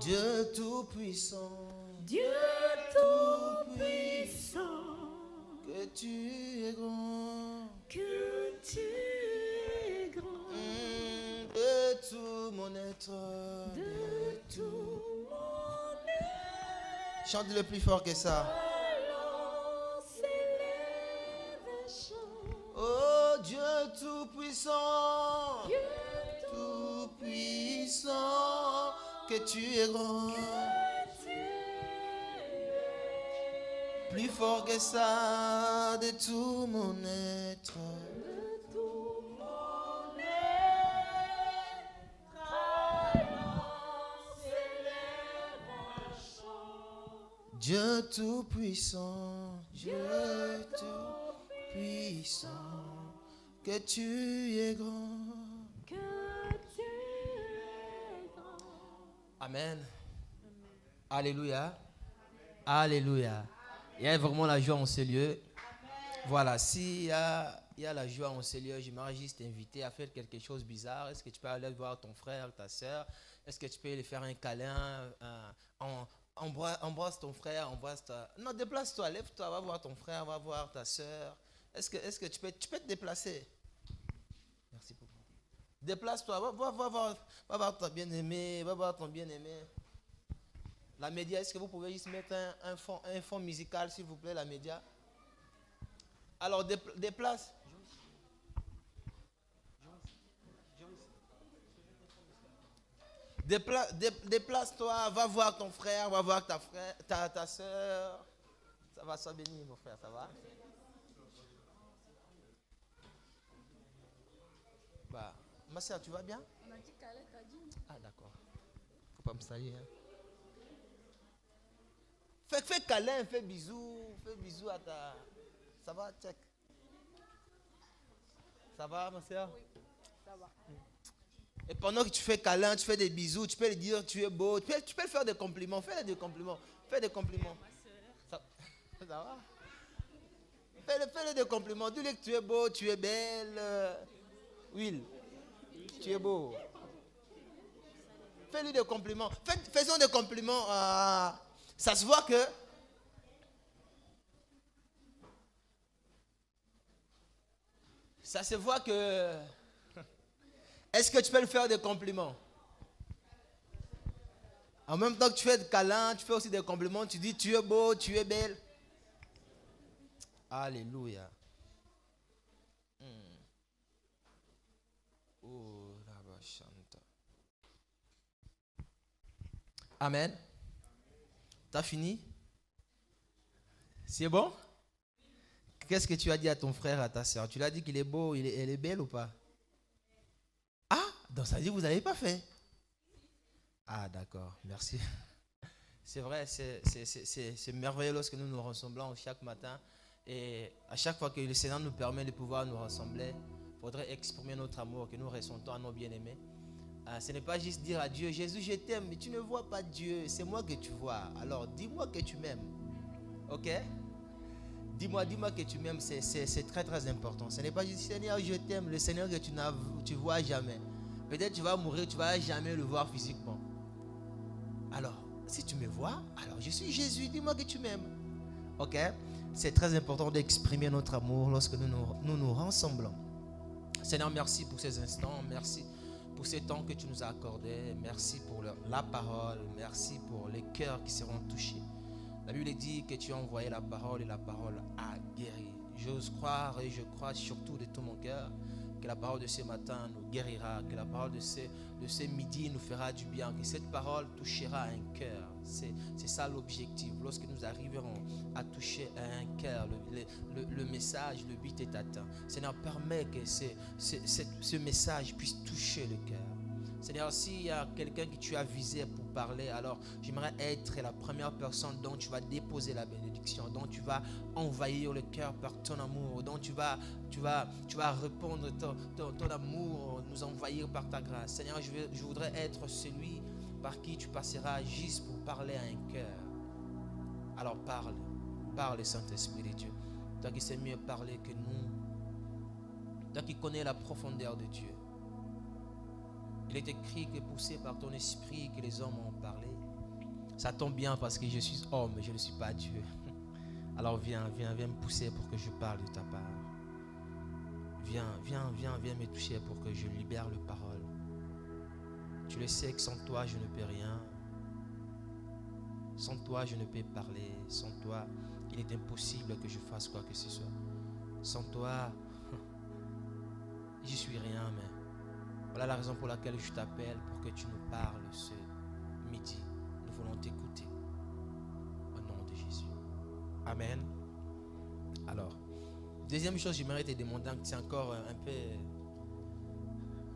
Dieu tout-puissant, Dieu tout-puissant, que tu es grand, que tu es grand, de tout mon être, de tout mon être. Chante le plus fort que ça. Alors s'élève un chant. Oh Dieu tout-puissant, Dieu tout-puissant, que tu es grand, plus fort que ça, de tout mon être. de tout mon être. Alors s'élève un chant. Dieu tout-puissant, Dieu tout-puissant, que tu es grand. Que tu es grand. Amen. Alléluia. Alléluia. Il y a vraiment la joie en ce lieu. Voilà, s'il y a la joie en ce lieu, j'aimerais juste t'inviter à faire quelque chose de bizarre. Est-ce que tu peux aller voir ton frère, ta soeur? Est-ce que tu peux lui faire un câlin? Embrasse ton frère, embrasse ta... Non, déplace-toi, lève-toi, va voir ton frère, va voir ta soeur. Est-ce que tu peux te déplacer? Merci beaucoup. Déplace-toi, va voir ton bien-aimé, va voir ton bien-aimé. La média, est-ce que vous pouvez juste mettre un fond musical, s'il vous plaît, la média? Alors, déplace. Déplace-toi, va voir ton frère, va voir ta soeur. Ça va, sois béni, mon frère, ça va? Bah, ma soeur, tu vas bien? On a dit qu'elle t'a dit. Ah, d'accord. Faut pas me salir. Hein. Fais câlin, fais bisous à ta... Ça va, check. Ça va, ma soeur? Oui, ça va. Et pendant que tu fais câlin, tu fais des bisous, tu peux lui dire tu es beau. Tu peux faire des compliments, fais des compliments. Fais des compliments. Ça va? Fais-le des compliments. Dis-lui que tu es beau, tu es belle. Will, tu es beau. Fais-lui des compliments. Faisons des compliments. Ça se voit que... Ça se voit que... Est-ce que tu peux lui faire des compliments? En même temps que tu fais des câlins, tu fais aussi des compliments. Tu dis tu es beau, tu es belle. Alléluia. Oh, Amen. T'as fini? C'est bon? Qu'est-ce que tu as dit à ton frère, à ta soeur? Tu l'as dit qu'il est beau, elle est belle ou pas? Ah, donc ça dit que vous n'avez pas fait. Ah, d'accord, merci. C'est vrai, c'est merveilleux lorsque nous nous rassemblons chaque matin. Et à chaque fois que le Seigneur nous permet de pouvoir nous rassembler, il faudrait exprimer notre amour que nous ressentons à nos bien-aimés. Ce n'est pas juste dire à Dieu, Jésus, je t'aime, mais tu ne vois pas Dieu, c'est moi que tu vois. Alors dis-moi que tu m'aimes. Ok? Dis-moi que tu m'aimes, c'est très très important. Ce n'est pas juste Seigneur, je t'aime, le Seigneur que tu ne vois jamais. Peut-être tu vas mourir, tu ne vas jamais le voir physiquement. Alors, si tu me vois, alors je suis Jésus, dis-moi que tu m'aimes. Ok? C'est très important d'exprimer notre amour lorsque nous rassemblons. Seigneur, merci pour ces instants, merci pour ces temps que tu nous as accordés, merci pour la parole, merci pour les cœurs qui seront touchés. La Bible dit que tu as envoyé la parole et la parole a guéri. J'ose croire et je crois surtout de tout mon cœur que la parole de ce matin nous guérira, que la parole de ce midi nous fera du bien, que cette parole touchera un cœur. C'est ça l'objectif. Lorsque nous arriverons à toucher un cœur, le message, le but est atteint. Seigneur, permet que ce message puisse toucher le cœur. Seigneur, s'il y a quelqu'un que tu as visé pour parler, alors j'aimerais être la première personne dont tu vas déposer la bénédiction, dont tu vas envahir le cœur par ton amour, dont tu vas répondre ton amour, nous envahir par ta grâce. Seigneur, je voudrais être celui par qui tu passeras juste pour parler à un cœur. Alors parle Saint-Esprit de Dieu. Toi qui sais mieux parler que nous, toi qui connais la profondeur de Dieu. Il est écrit que poussé par ton esprit que les hommes ont parlé. Ça tombe bien parce que je suis homme, je ne suis pas Dieu. Alors viens me pousser pour que je parle de ta part. Viens me toucher pour que je libère le parole. Tu le sais que sans toi, je ne peux rien. Sans toi, je ne peux parler. Sans toi, il est impossible que je fasse quoi que ce soit. Sans toi, je suis rien, mais voilà la raison pour laquelle je t'appelle, pour que tu nous parles ce midi. Nous voulons t'écouter. Au nom de Jésus. Amen. Alors, deuxième chose, j'aimerais te demander, c'est encore un peu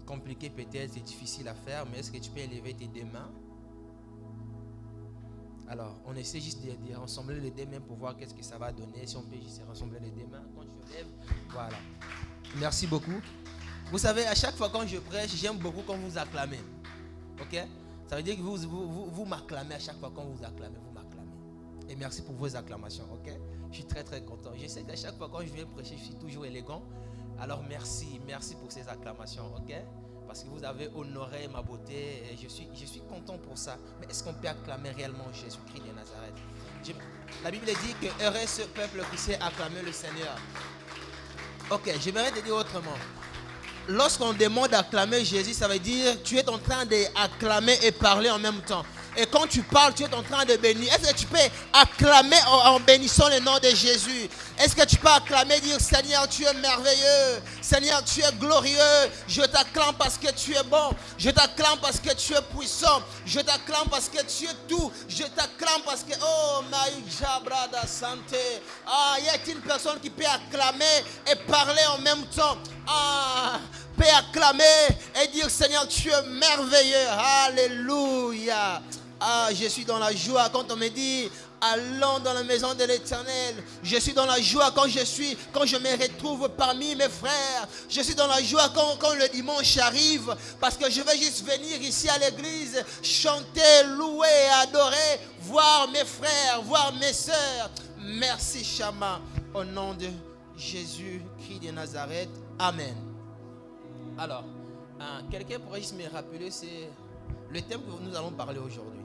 compliqué peut-être, c'est difficile à faire, mais est-ce que tu peux élever tes deux mains? Alors, on essaie juste de rassembler les deux mains pour voir qu'est-ce que ça va donner. Si on peut juste rassembler les deux mains, quand tu lèves, voilà. Merci beaucoup. Vous savez, à chaque fois quand je prêche, j'aime beaucoup quand vous acclamez. Ok? Ça veut dire que vous m'acclamez à chaque fois quand vous acclamez, vous m'acclamez. Et merci pour vos acclamations, ok? Je suis très très content. Je sais qu'à chaque fois quand je viens prêcher, je suis toujours élégant. Alors merci pour ces acclamations, ok? Parce que vous avez honoré ma beauté et je suis content pour ça. Mais est-ce qu'on peut acclamer réellement Jésus-Christ de Nazareth? La Bible dit que heureux ce peuple qui sait acclamer le Seigneur. Ok, j'aimerais te dire autrement. Lorsqu'on demande d'acclamer Jésus, ça veut dire que tu es en train d'acclamer et parler en même temps. Et quand tu parles, tu es en train de bénir. Est-ce que tu peux acclamer en bénissant le nom de Jésus? Est-ce que tu peux acclamer, dire Seigneur, tu es merveilleux. Seigneur, tu es glorieux. Je t'acclame parce que tu es bon. Je t'acclame parce que tu es puissant. Je t'acclame parce que tu es tout. Je t'acclame parce que, oh, Maïja Brada Santé. Ah, il y a une personne qui peut acclamer et parler en même temps. Ah, peut acclamer et dire Seigneur, tu es merveilleux. Alléluia. Ah, je suis dans la joie quand on me dit allons dans la maison de l'Éternel. Je suis dans la joie quand je me retrouve parmi mes frères. Je suis dans la joie quand le dimanche arrive, parce que je vais juste venir ici à l'église, chanter, louer, adorer, voir mes frères, voir mes sœurs. Merci Shama, au nom de Jésus-Christ de Nazareth. Amen. Alors, quelqu'un pourrait juste me rappeler, c'est le thème que nous allons parler aujourd'hui.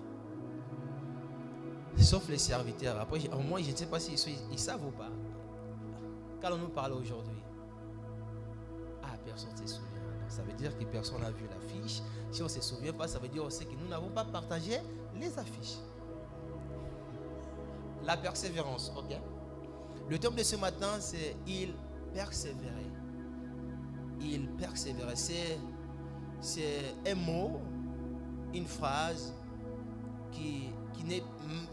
Sauf les serviteurs. Après, au moins, je ne sais pas s'ils savent ou pas. Qu'allons-nous parler aujourd'hui? Ah, personne ne se souvient. Donc, ça veut dire que personne n'a vu l'affiche. Si on ne se souvient pas, ça veut dire aussi que nous n'avons pas partagé les affiches. La persévérance, ok? Le thème de ce matin, c'est « Il persévérait ». Il persévérait. C'est un mot, une phrase qui n'est,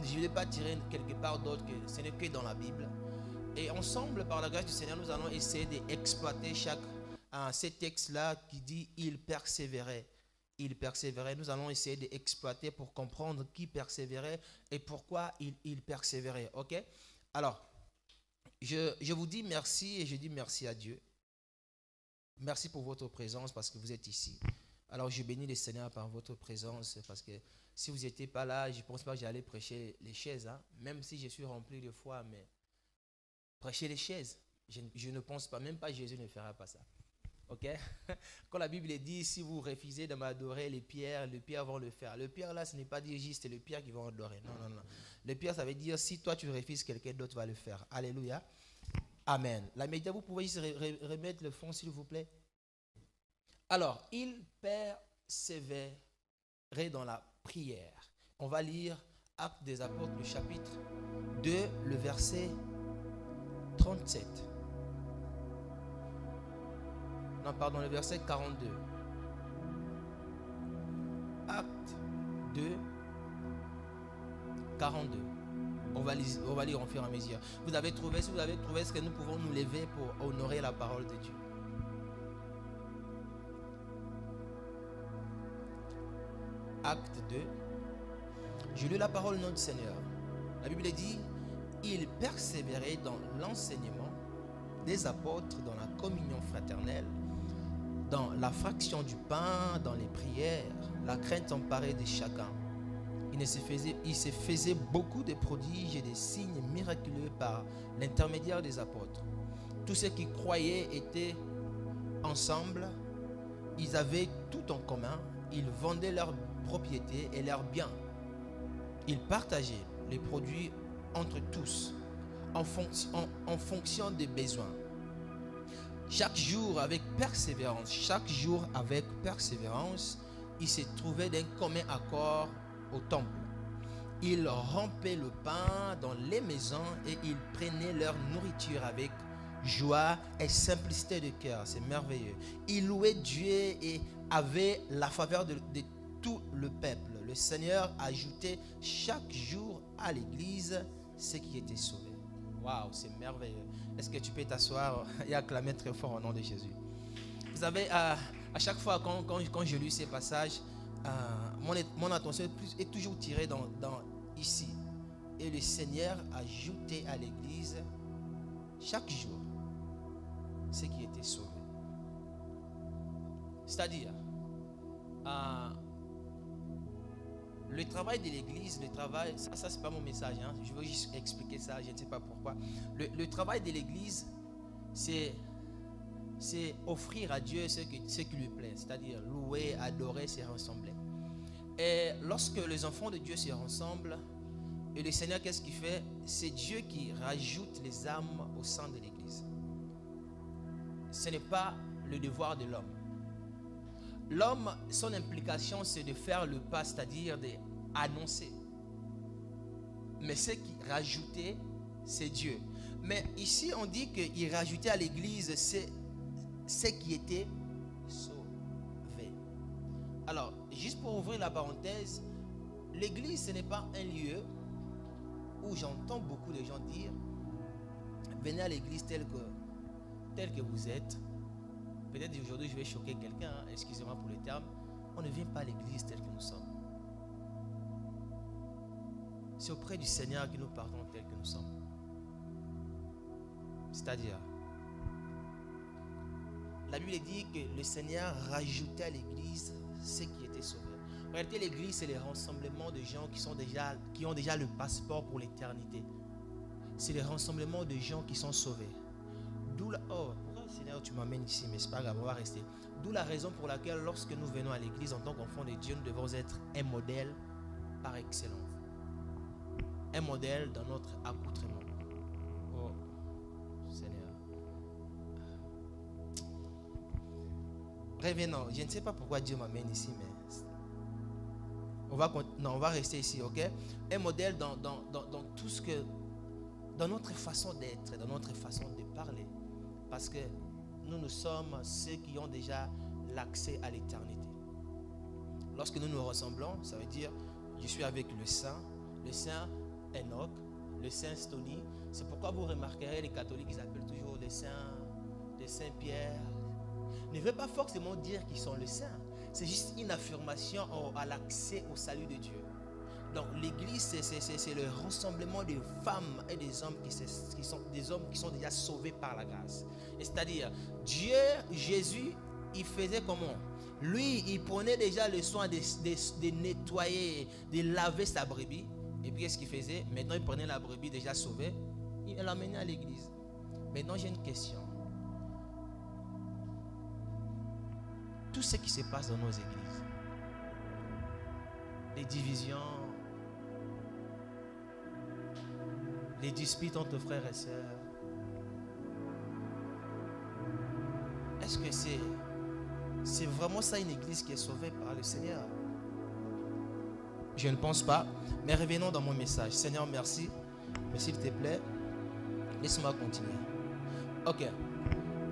je ne l'ai pas tiré quelque part d'autre, que ce n'est que dans la Bible. Et ensemble, par la grâce du Seigneur, nous allons essayer d'exploiter ces textes-là qui dit « Il persévérait ». Il persévérait. Nous allons essayer d'exploiter pour comprendre qui persévérait et pourquoi il persévérait. Ok? Alors, je vous dis merci et je dis merci à Dieu. Merci pour votre présence parce que vous êtes ici. Alors, je bénis le Seigneur par votre présence parce que si vous n'étiez pas là, je ne pense pas que j'allais prêcher les chaises. Hein? Même si je suis rempli de foi, mais prêcher les chaises, je ne pense pas, même pas Jésus ne fera pas ça. Ok? Quand la Bible dit, si vous refusez de m'adorer, les pierres vont le faire. Le pierre là, ce n'est pas dire juste les pierres qui vont adorer. Non, non, non. Le pierre, ça veut dire, si toi tu refuses, quelqu'un d'autre va le faire. Alléluia. Amen. La média, vous pouvez juste remettre le fond, s'il vous plaît. Alors, il persévérait dans la prière. On va lire Actes des Apôtres, le chapitre 2, le verset 37. Non, pardon, le verset 42. Acte 2, 42. On va lire en fur et à mesure. Si vous avez trouvé, est-ce que nous pouvons nous lever pour honorer la parole de Dieu? Acte 2. Je lis la parole de notre Seigneur. La Bible dit, il persévérait dans l'enseignement des apôtres, dans la communion fraternelle, dans la fraction du pain, dans les prières, la crainte emparée de chacun. Il se faisait beaucoup de prodiges et de signes miraculeux par l'intermédiaire des apôtres. Tous ceux qui croyaient étaient ensemble, ils avaient tout en commun, ils vendaient leurs propriétés et leurs biens Ils partageaient les produits entre tous en fonction des besoins. Chaque jour avec persévérance, ils se trouvaient d'un commun accord au temple. Ils rompaient le pain dans les maisons et ils prenaient leur nourriture avec joie et simplicité de cœur. C'est merveilleux. Ils louaient Dieu et avaient la faveur de tout le peuple. Le Seigneur ajoutait chaque jour à l'église ceux qui étaient sauvés. Waouh, c'est merveilleux. Est-ce que tu peux t'asseoir et acclamer très fort au nom de Jésus? Vous savez, à chaque fois quand je lis ces passages, mon attention est toujours tirée dans ici. Et le Seigneur ajoutait à l'église chaque jour ceux qui étaient sauvés. C'est-à-dire, le travail de l'église, ça c'est pas mon message, hein, je veux juste expliquer ça, je ne sais pas pourquoi. Le travail de l'église, c'est offrir à Dieu ce qui lui plaît, c'est-à-dire louer, adorer, se rassembler. Et lorsque les enfants de Dieu se rassemblent, et le Seigneur, qu'est-ce qu'il fait? C'est Dieu qui rajoute les âmes au sein de l'église. Ce n'est pas le devoir de l'homme. L'homme, son implication, c'est de faire le pas, c'est-à-dire d'annoncer. Mais ce qui rajoutait, c'est Dieu. Mais ici, on dit qu'il rajoutait à l'église ce qui était sauvé. Alors, juste pour ouvrir la parenthèse, l'église, ce n'est pas un lieu où j'entends beaucoup de gens dire venez à l'église tel que vous êtes. Peut-être aujourd'hui je vais choquer quelqu'un, hein, excusez-moi pour le terme. On ne vient pas à l'église tel que nous sommes. C'est auprès du Seigneur que nous partons tel que nous sommes. C'est-à-dire, la Bible dit que le Seigneur rajoutait à l'église ceux qui étaient sauvés. En réalité, l'église, c'est les rassemblements de gens qui ont déjà le passeport pour l'éternité. C'est les rassemblements de gens qui sont sauvés. D'où la... Oh, pourquoi Seigneur tu m'amènes ici? Mais c'est pas grave, on va rester. D'où la raison pour laquelle lorsque nous venons à l'église en tant qu'enfants de Dieu, nous devons être un modèle par excellence. Un modèle dans notre accoutrement. Oh, Seigneur. Revenons, je ne sais pas pourquoi Dieu m'amène ici, mais on va rester ici, ok? Un modèle dans tout ce que, dans notre façon d'être, dans notre façon de parler, parce que nous sommes ceux qui ont déjà l'accès à l'éternité. Lorsque nous nous ressemblons, ça veut dire je suis avec le saint Enoch, le saint Stony. C'est pourquoi vous remarquerez les catholiques, ils appellent toujours les saints Pierre. Ne veut pas forcément dire qu'ils sont les saints. C'est juste une affirmation à l'accès au salut de Dieu. Donc l'église, c'est le rassemblement des femmes et des hommes qui sont déjà sauvés par la grâce. Et c'est-à-dire, Dieu, Jésus, il faisait comment? Lui, il prenait déjà le soin de nettoyer, de laver sa brebis. Et puis qu'est-ce qu'il faisait? Maintenant, il prenait la brebis déjà sauvée, il l'amenait à l'église. Maintenant, j'ai une question. Tout ce qui se passe dans nos églises, les divisions, les disputes entre frères et sœurs, est-ce que c'est vraiment ça une église qui est sauvée par le Seigneur? Je ne pense pas, mais revenons dans mon message. Seigneur, merci. Mais s'il te plaît, laisse-moi continuer. Ok.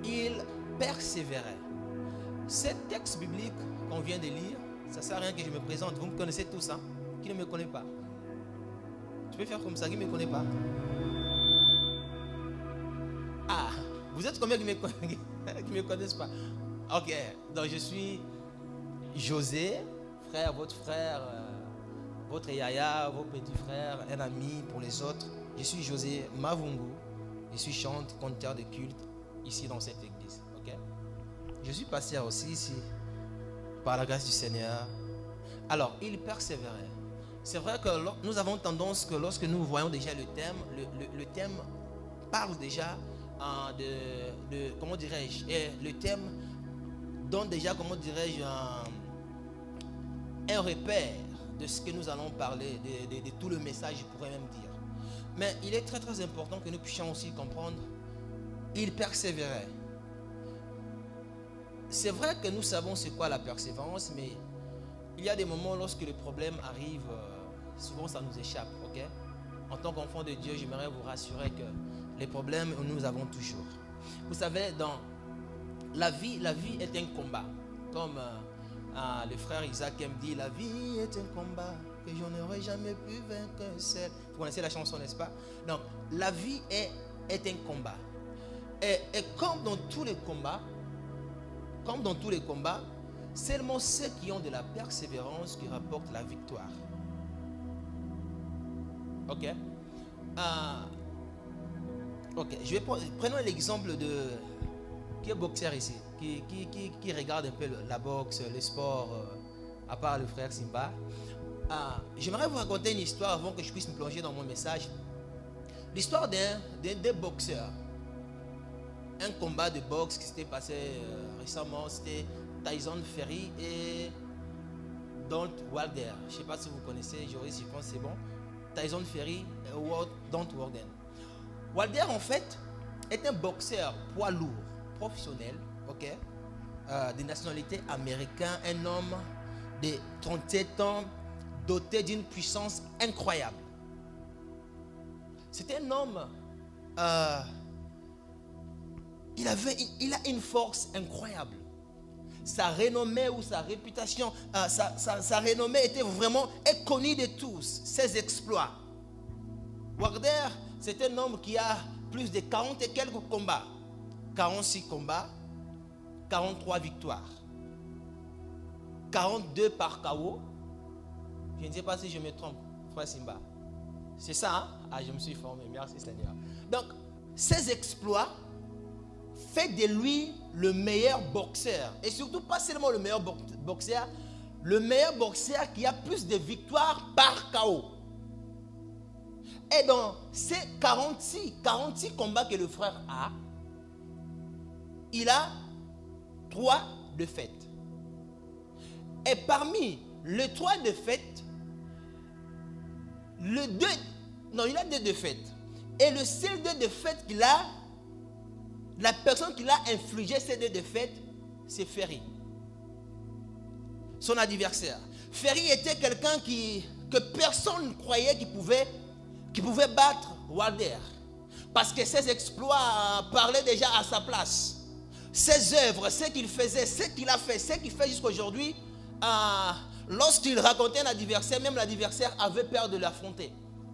Il persévérait. Ce texte biblique qu'on vient de lire, ça ne sert à rien que je me présente. Vous me connaissez tous, hein? Qui ne me connaît pas? Tu peux faire comme ça, qui ne me connaît pas? Ah, vous êtes combien qui me connaissent pas? Ok, donc je suis José, frère, votre yaya, vos petits frères, un ami pour les autres. Je suis José Mavungu. Je suis chanteur, conteur de culte ici dans cette église. Ok? Je suis pasteur aussi ici, par la grâce du Seigneur. Alors, il persévérait. C'est vrai que nous avons tendance que lorsque nous voyons déjà le thème parle déjà de comment dirais-je, et le thème donne déjà, comment dirais-je, un repère de ce que nous allons parler, de tout le message, je pourrais même dire. Mais il est très très important que nous puissions aussi comprendre. Il persévérait. C'est vrai que nous savons c'est quoi la persévérance, mais il y a des moments lorsque les problèmes arrivent, souvent ça nous échappe, ok? En tant qu'enfant de Dieu, j'aimerais vous rassurer que les problèmes, nous avons toujours. Vous savez, dans la vie est un combat. Comme le frère Isaac aime dire, la vie est un combat que je n'aurais jamais pu vaincre seul. Vous connaissez la chanson, n'est-ce pas? Donc, la vie est un combat. Et comme dans tous les combats, seulement ceux qui ont de la persévérance qui rapportent la victoire. Ok? Ok, prenons l'exemple de qui est boxeur ici, qui regarde un peu la boxe, le sport, à part le frère Simba. J'aimerais vous raconter une histoire avant que je puisse me plonger dans mon message. L'histoire d'un boxeur. Un combat de boxe qui s'était passé récemment, c'était Tyson Fury et Don Wilder. Je ne sais pas si vous connaissez, Joris, je pense que c'est bon. Tyson Fury et Don Wilder. Wilder, en fait, est un boxeur poids lourd, professionnel, ok, de nationalité américaine, un homme de 37 ans, doté d'une puissance incroyable. C'est un homme, il a une force incroyable. Sa renommée ou sa réputation, sa renommée était vraiment connue de tous, ses exploits. Wilder, c'est un homme qui a plus de 40 et quelques combats. 46 combats, 43 victoires. 42 par KO. Je ne sais pas si je me trompe, frère Simba. C'est ça, hein? Je me suis formé, merci Seigneur. Donc, ces exploits fait de lui le meilleur boxeur. Et surtout, pas seulement le meilleur boxeur, le meilleur boxeur qui a plus de victoires par KO. Et dans ces 46 combats que le frère a, il a 3 défaites. Et parmi les 3 défaites, il a 2 défaites. Et le seul 2 défaites qu'il a, la personne qui l'a infligé ces 2 défaites, c'est Fury, son adversaire. Fury était quelqu'un que personne ne croyait qu'il pouvait battre Wilder. Parce que ses exploits parlaient déjà à sa place. Ses œuvres, ce qu'il faisait, ce qu'il a fait, ce qu'il fait jusqu'à aujourd'hui, lorsqu'il racontait un adversaire, même l'adversaire avait peur de l'affronter.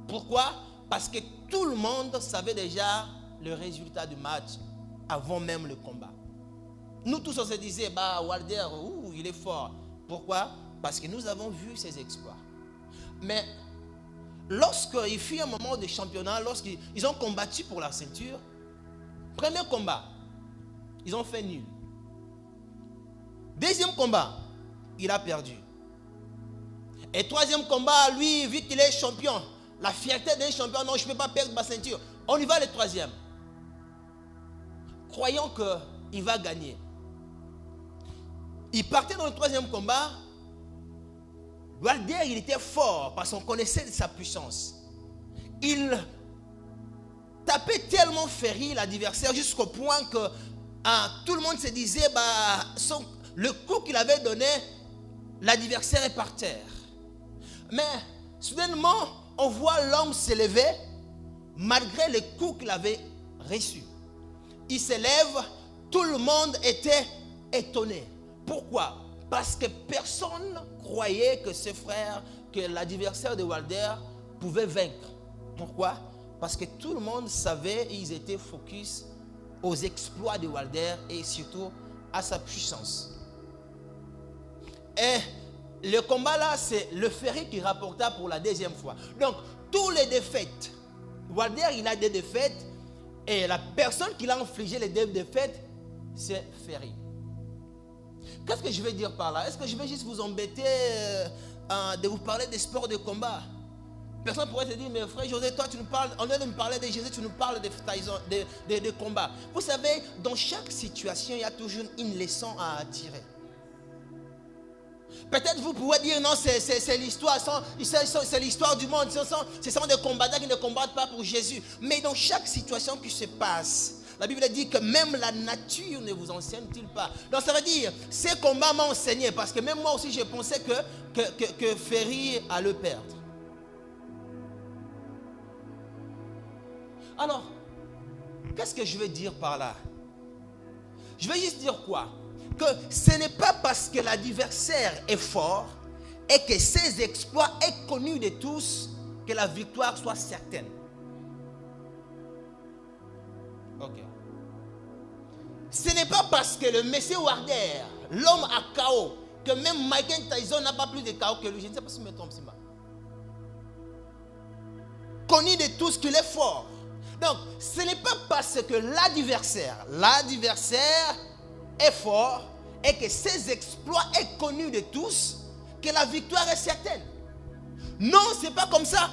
Pourquoi? Parce que tout le monde savait déjà le résultat du match avant même le combat. Nous tous on se disait, Wilder, il est fort. Pourquoi? Parce que nous avons vu ses exploits. Mais lorsqu'il fut un moment de championnat, lorsqu'ils ont combattu pour la ceinture, premier combat, ils ont fait nul. Deuxième combat, il a perdu. Et troisième combat, lui, vu qu'il est champion, la fierté d'un champion, non, je ne peux pas perdre ma ceinture. On y va le troisième. Croyant qu'il va gagner. Il partait dans le troisième combat. Wilder, il était fort parce qu'on connaissait sa puissance. Il tapait tellement Fury, l'adversaire, jusqu'au point que tout le monde se disait, le coup qu'il avait donné, l'adversaire est par terre. Mais soudainement, on voit l'homme s'élever malgré les coups qu'il avait reçus. Il s'élève, tout le monde était étonné. Pourquoi? Parce que personne croyait que ce frère, que l'adversaire de Wilder pouvait vaincre. Pourquoi? Parce que tout le monde savait et ils étaient focus aux exploits de Wilder et surtout à sa puissance. Et le combat là, c'est le Fury qui rapporta pour la deuxième fois. Donc, tous les défaites, Wilder il a des défaites et la personne qui l'a infligé les 2 défaites, c'est Fury. Qu'est-ce que je vais dire par là? Est-ce que je vais juste vous embêter de vous parler des sports de combat? Personne pourrait se dire, mais frère José, toi tu nous parles, au lieu de me parler de Jésus, tu nous parles de combat. Vous savez, dans chaque situation, il y a toujours une leçon à tirer. Peut-être vous pouvez dire non, c'est l'histoire, c'est l'histoire du monde. Ce sont des combattants qui ne combattent pas pour Jésus. Mais dans chaque situation qui se passe, la Bible dit que même la nature ne vous enseigne-t-il pas. Donc ça veut dire, ces combats m'ont enseigné. Parce que même moi aussi, je pensais que Ferry allait perdre. Alors, qu'est-ce que je veux dire par là? Je veux juste dire quoi? Que ce n'est pas parce que l'adversaire est fort et que ses exploits est connu de tous que la victoire soit certaine. Ok. Ce n'est pas parce que le monsieur Wilder, l'homme à KO, que même Mike Tyson n'a pas plus de KO que lui. Je ne sais pas si je me trompe, Simba. Connu de tous qu'il est fort. Donc, ce n'est pas parce que l'adversaire est fort et que ses exploits est connu de tous que la victoire est certaine. Non, ce n'est pas comme ça.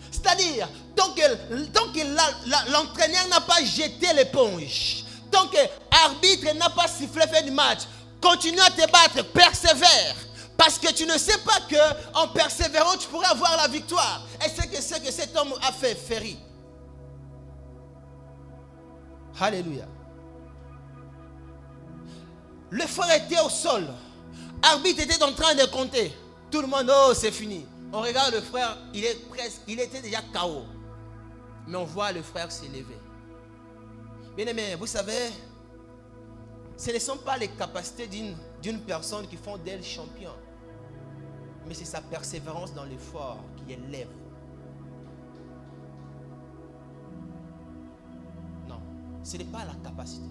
C'est-à-dire, tant que l'entraîneur n'a pas jeté l'éponge, tant que l'arbitre n'a pas sifflé fin du match, continue à te battre, persévère. Parce que tu ne sais pas qu'en persévérant, tu pourrais avoir la victoire. Et c'est que cet homme a fait, Ferry. Alléluia. Le frère était au sol. L'arbitre était en train de compter. Tout le monde, oh, c'est fini. On regarde le frère, il était déjà KO. Mais on voit le frère s'élever. Bien aimé, vous savez, ce ne sont pas les capacités d'une personne qui font d'elle champion. Mais c'est sa persévérance dans l'effort qui élève. Non, ce n'est pas la capacité.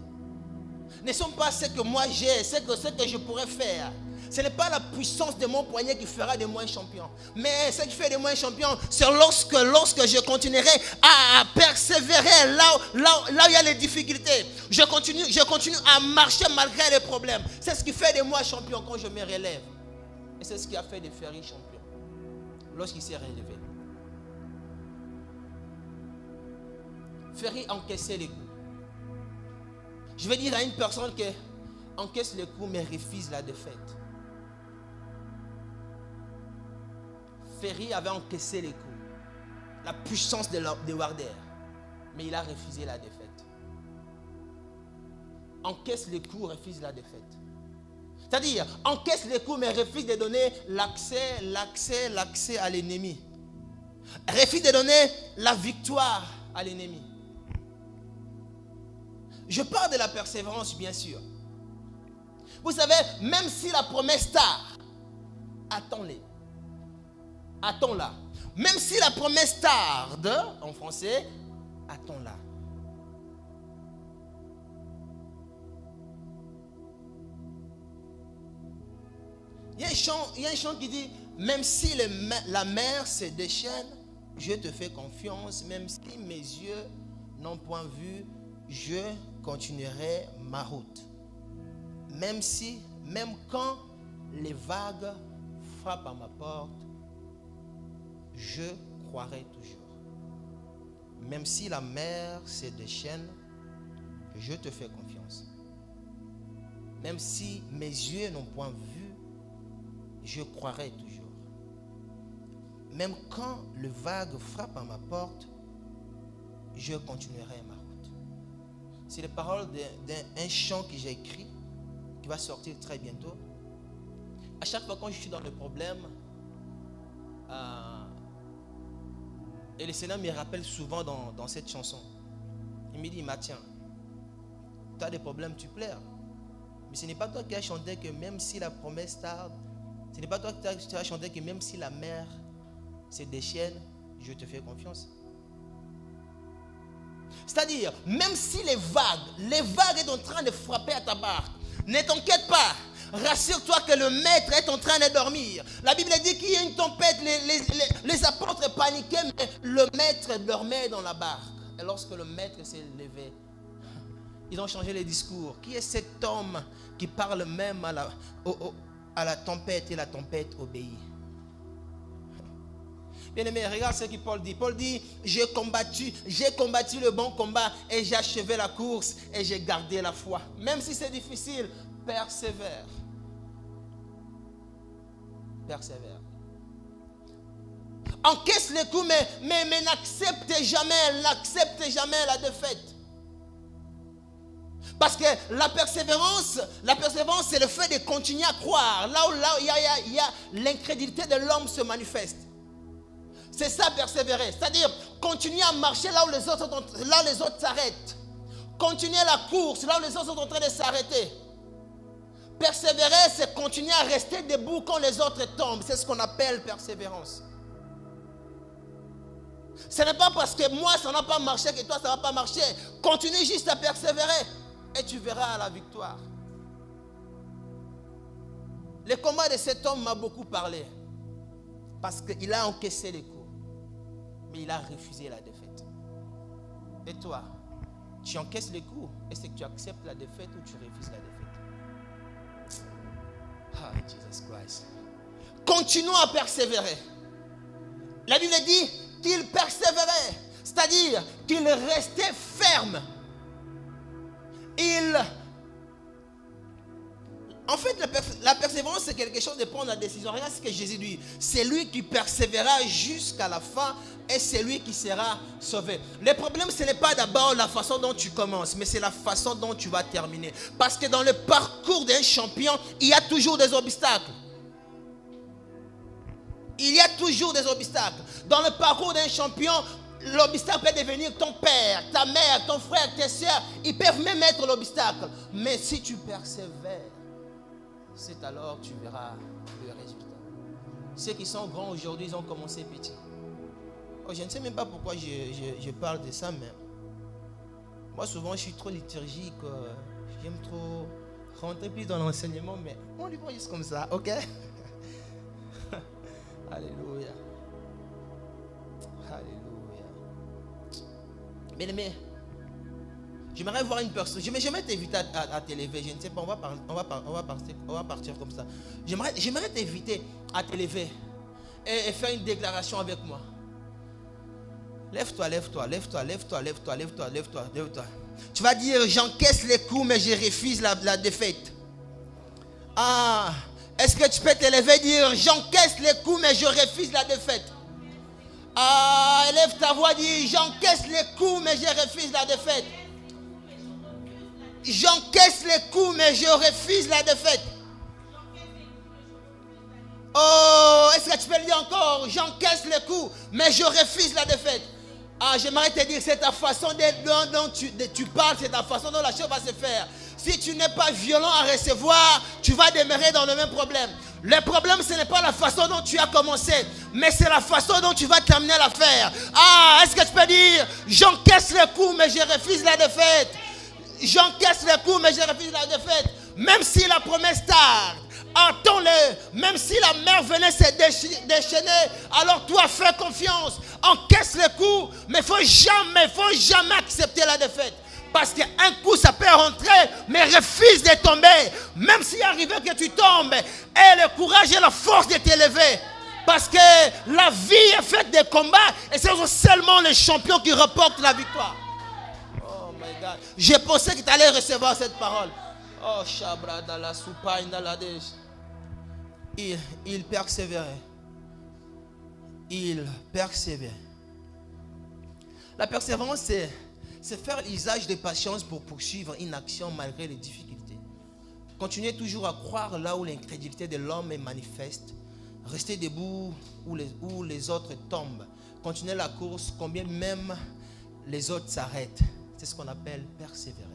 Ne sont pas ce que moi j'ai, ce que je pourrais faire. Ce n'est pas la puissance de mon poignet qui fera de moi un champion. Mais ce qui fait de moi un champion, c'est lorsque je continuerai à persévérer là où il y a les difficultés. Je continue à marcher malgré les problèmes. C'est ce qui fait de moi un champion quand je me relève. Et c'est ce qui a fait de Ferry champion. Lorsqu'il s'est relevé. Ferry encaissait les coups. Je vais dire à une personne qui encaisse les coups mais refuse la défaite. Ferry avait encaissé les coups. La puissance de Wilder. Mais il a refusé la défaite. Encaisse les coups, refuse la défaite. C'est-à-dire, encaisse les coups mais refuse de donner l'accès à l'ennemi. Refuse de donner la victoire à l'ennemi. Je parle de la persévérance, bien sûr. Vous savez, même si la promesse tarde, attends-les. Attends-la. Même si la promesse tarde, en français, attends-la. Il y a un chant qui dit, même si la mer se déchaîne, je te fais confiance. Même si mes yeux n'ont point vu, je continuerai ma route. Même quand les vagues frappent à ma porte, je croirai toujours. Même si la mer se déchaîne, je te fais confiance. Même si mes yeux n'ont point vu, je croirai toujours. Même quand le vague frappe à ma porte, je continuerai ma route. C'est les paroles d'un chant que j'ai écrit, qui va sortir très bientôt. À chaque fois quand je suis dans le problème, et le Seigneur me rappelle souvent dans cette chanson. Il me dit, Mathieu, tu as des problèmes, tu pleures. Mais ce n'est pas toi qui as chanté que même si la promesse tarde, ce n'est pas toi qui as chanté que même si la mer se déchaîne, je te fais confiance. C'est-à-dire, même si les vagues sont en train de frapper à ta barque, ne t'inquiète pas. Rassure-toi que le maître est en train de dormir. La Bible dit qu'il y a une tempête, les apôtres paniquaient, mais le maître dormait dans la barque. Et lorsque le maître s'est levé, ils ont changé les discours. Qui est cet homme qui parle même à la tempête et la tempête obéit? Bien-aimé, regarde ce que Paul dit. Paul dit, j'ai combattu le bon combat et j'ai achevé la course et j'ai gardé la foi. Même si c'est difficile, persévère. Persévère. Encaisse les coups, mais n'accepte jamais la défaite. Parce que la persévérance, c'est le fait de continuer à croire. Là où il y a l'incrédulité de l'homme se manifeste. C'est ça, persévérer. C'est-à-dire, continuer à marcher là où les autres s'arrêtent. Continuer la course là où les autres sont en train de s'arrêter. Persévérer, c'est continuer à rester debout quand les autres tombent. C'est ce qu'on appelle persévérance. Ce n'est pas parce que moi, ça n'a pas marché que toi, ça ne va pas marcher. Continue juste à persévérer et tu verras la victoire. Le combat de cet homme m'a beaucoup parlé. Parce qu'il a encaissé les coups. Mais il a refusé la défaite. Et toi, tu encaisses les coups? Est-ce que tu acceptes la défaite ou tu refuses la défaite? Ah, Jesus Christ. Continuons à persévérer. La Bible dit qu'il persévérait, c'est-à-dire qu'il restait ferme. En fait, la persévérance, c'est quelque chose de prendre la décision. Regarde ce que Jésus dit. C'est lui qui persévérera jusqu'à la fin et c'est lui qui sera sauvé. Le problème, ce n'est pas d'abord la façon dont tu commences, mais c'est la façon dont tu vas terminer. Parce que dans le parcours d'un champion, il y a toujours des obstacles. Il y a toujours des obstacles. Dans le parcours d'un champion, l'obstacle peut devenir ton père, ta mère, ton frère, tes soeurs. Ils peuvent même être l'obstacle. Mais si tu persévères, c'est alors que tu verras le résultat. Ceux qui sont grands aujourd'hui, ils ont commencé petits. Oh, je ne sais même pas pourquoi je parle de ça, mais moi souvent je suis trop liturgique. J'aime trop rentrer plus dans l'enseignement, mais on lui voit juste comme ça, ok? Alléluia. Alléluia. Mais j'aimerais voir une personne. Je ne vais jamais t'inviter à t'élever. Je ne sais pas, on va partir comme ça. J'aimerais t'inviter à t'élever et faire une déclaration avec moi. Lève-toi, lève-toi, lève-toi, lève-toi, lève-toi, lève-toi, lève-toi, lève-toi. Tu vas dire, j'encaisse les coups, mais je refuse la défaite. Ah, est-ce que tu peux t'élever et dire, j'encaisse les coups, mais je refuse la défaite? Ah, élève ta voix, dis, j'encaisse les coups, mais je refuse la défaite. J'encaisse les coups, mais je refuse la défaite. Oh, est-ce que tu peux le dire encore? J'encaisse les coups, mais je refuse la défaite. Ah, j'aimerais te dire, c'est ta façon dont tu parles, c'est ta façon dont la chose va se faire. Si tu n'es pas violent à recevoir, tu vas demeurer dans le même problème. Le problème, ce n'est pas la façon dont tu as commencé, mais c'est la façon dont tu vas terminer l'affaire. Ah, est-ce que tu peux dire, j'encaisse les coups, mais je refuse la défaite. J'encaisse les coups, mais je refuse la défaite. Même si la promesse tarde, attends-le. Même si la mer venait se déchaîner, alors toi fais confiance. Encaisse les coups, mais il ne faut jamais accepter la défaite. Parce qu'un coup ça peut rentrer, mais refuse de tomber. Même s'il arrive que tu tombes, aie le courage et la force de t'élever. Parce que la vie est faite de combats et c'est seulement les champions qui remportent la victoire. Oh my God. J'ai pensé que tu allais recevoir cette parole. Oh, Shabra dans la soupaille dans la dèche. Il persévérait. Il persévère. La persévérance, c'est faire usage de patience pour poursuivre une action malgré les difficultés. Continuez toujours à croire là où l'incrédulité de l'homme est manifeste. Restez debout où les autres tombent. Continuez la course, combien même les autres s'arrêtent. C'est ce qu'on appelle persévérer.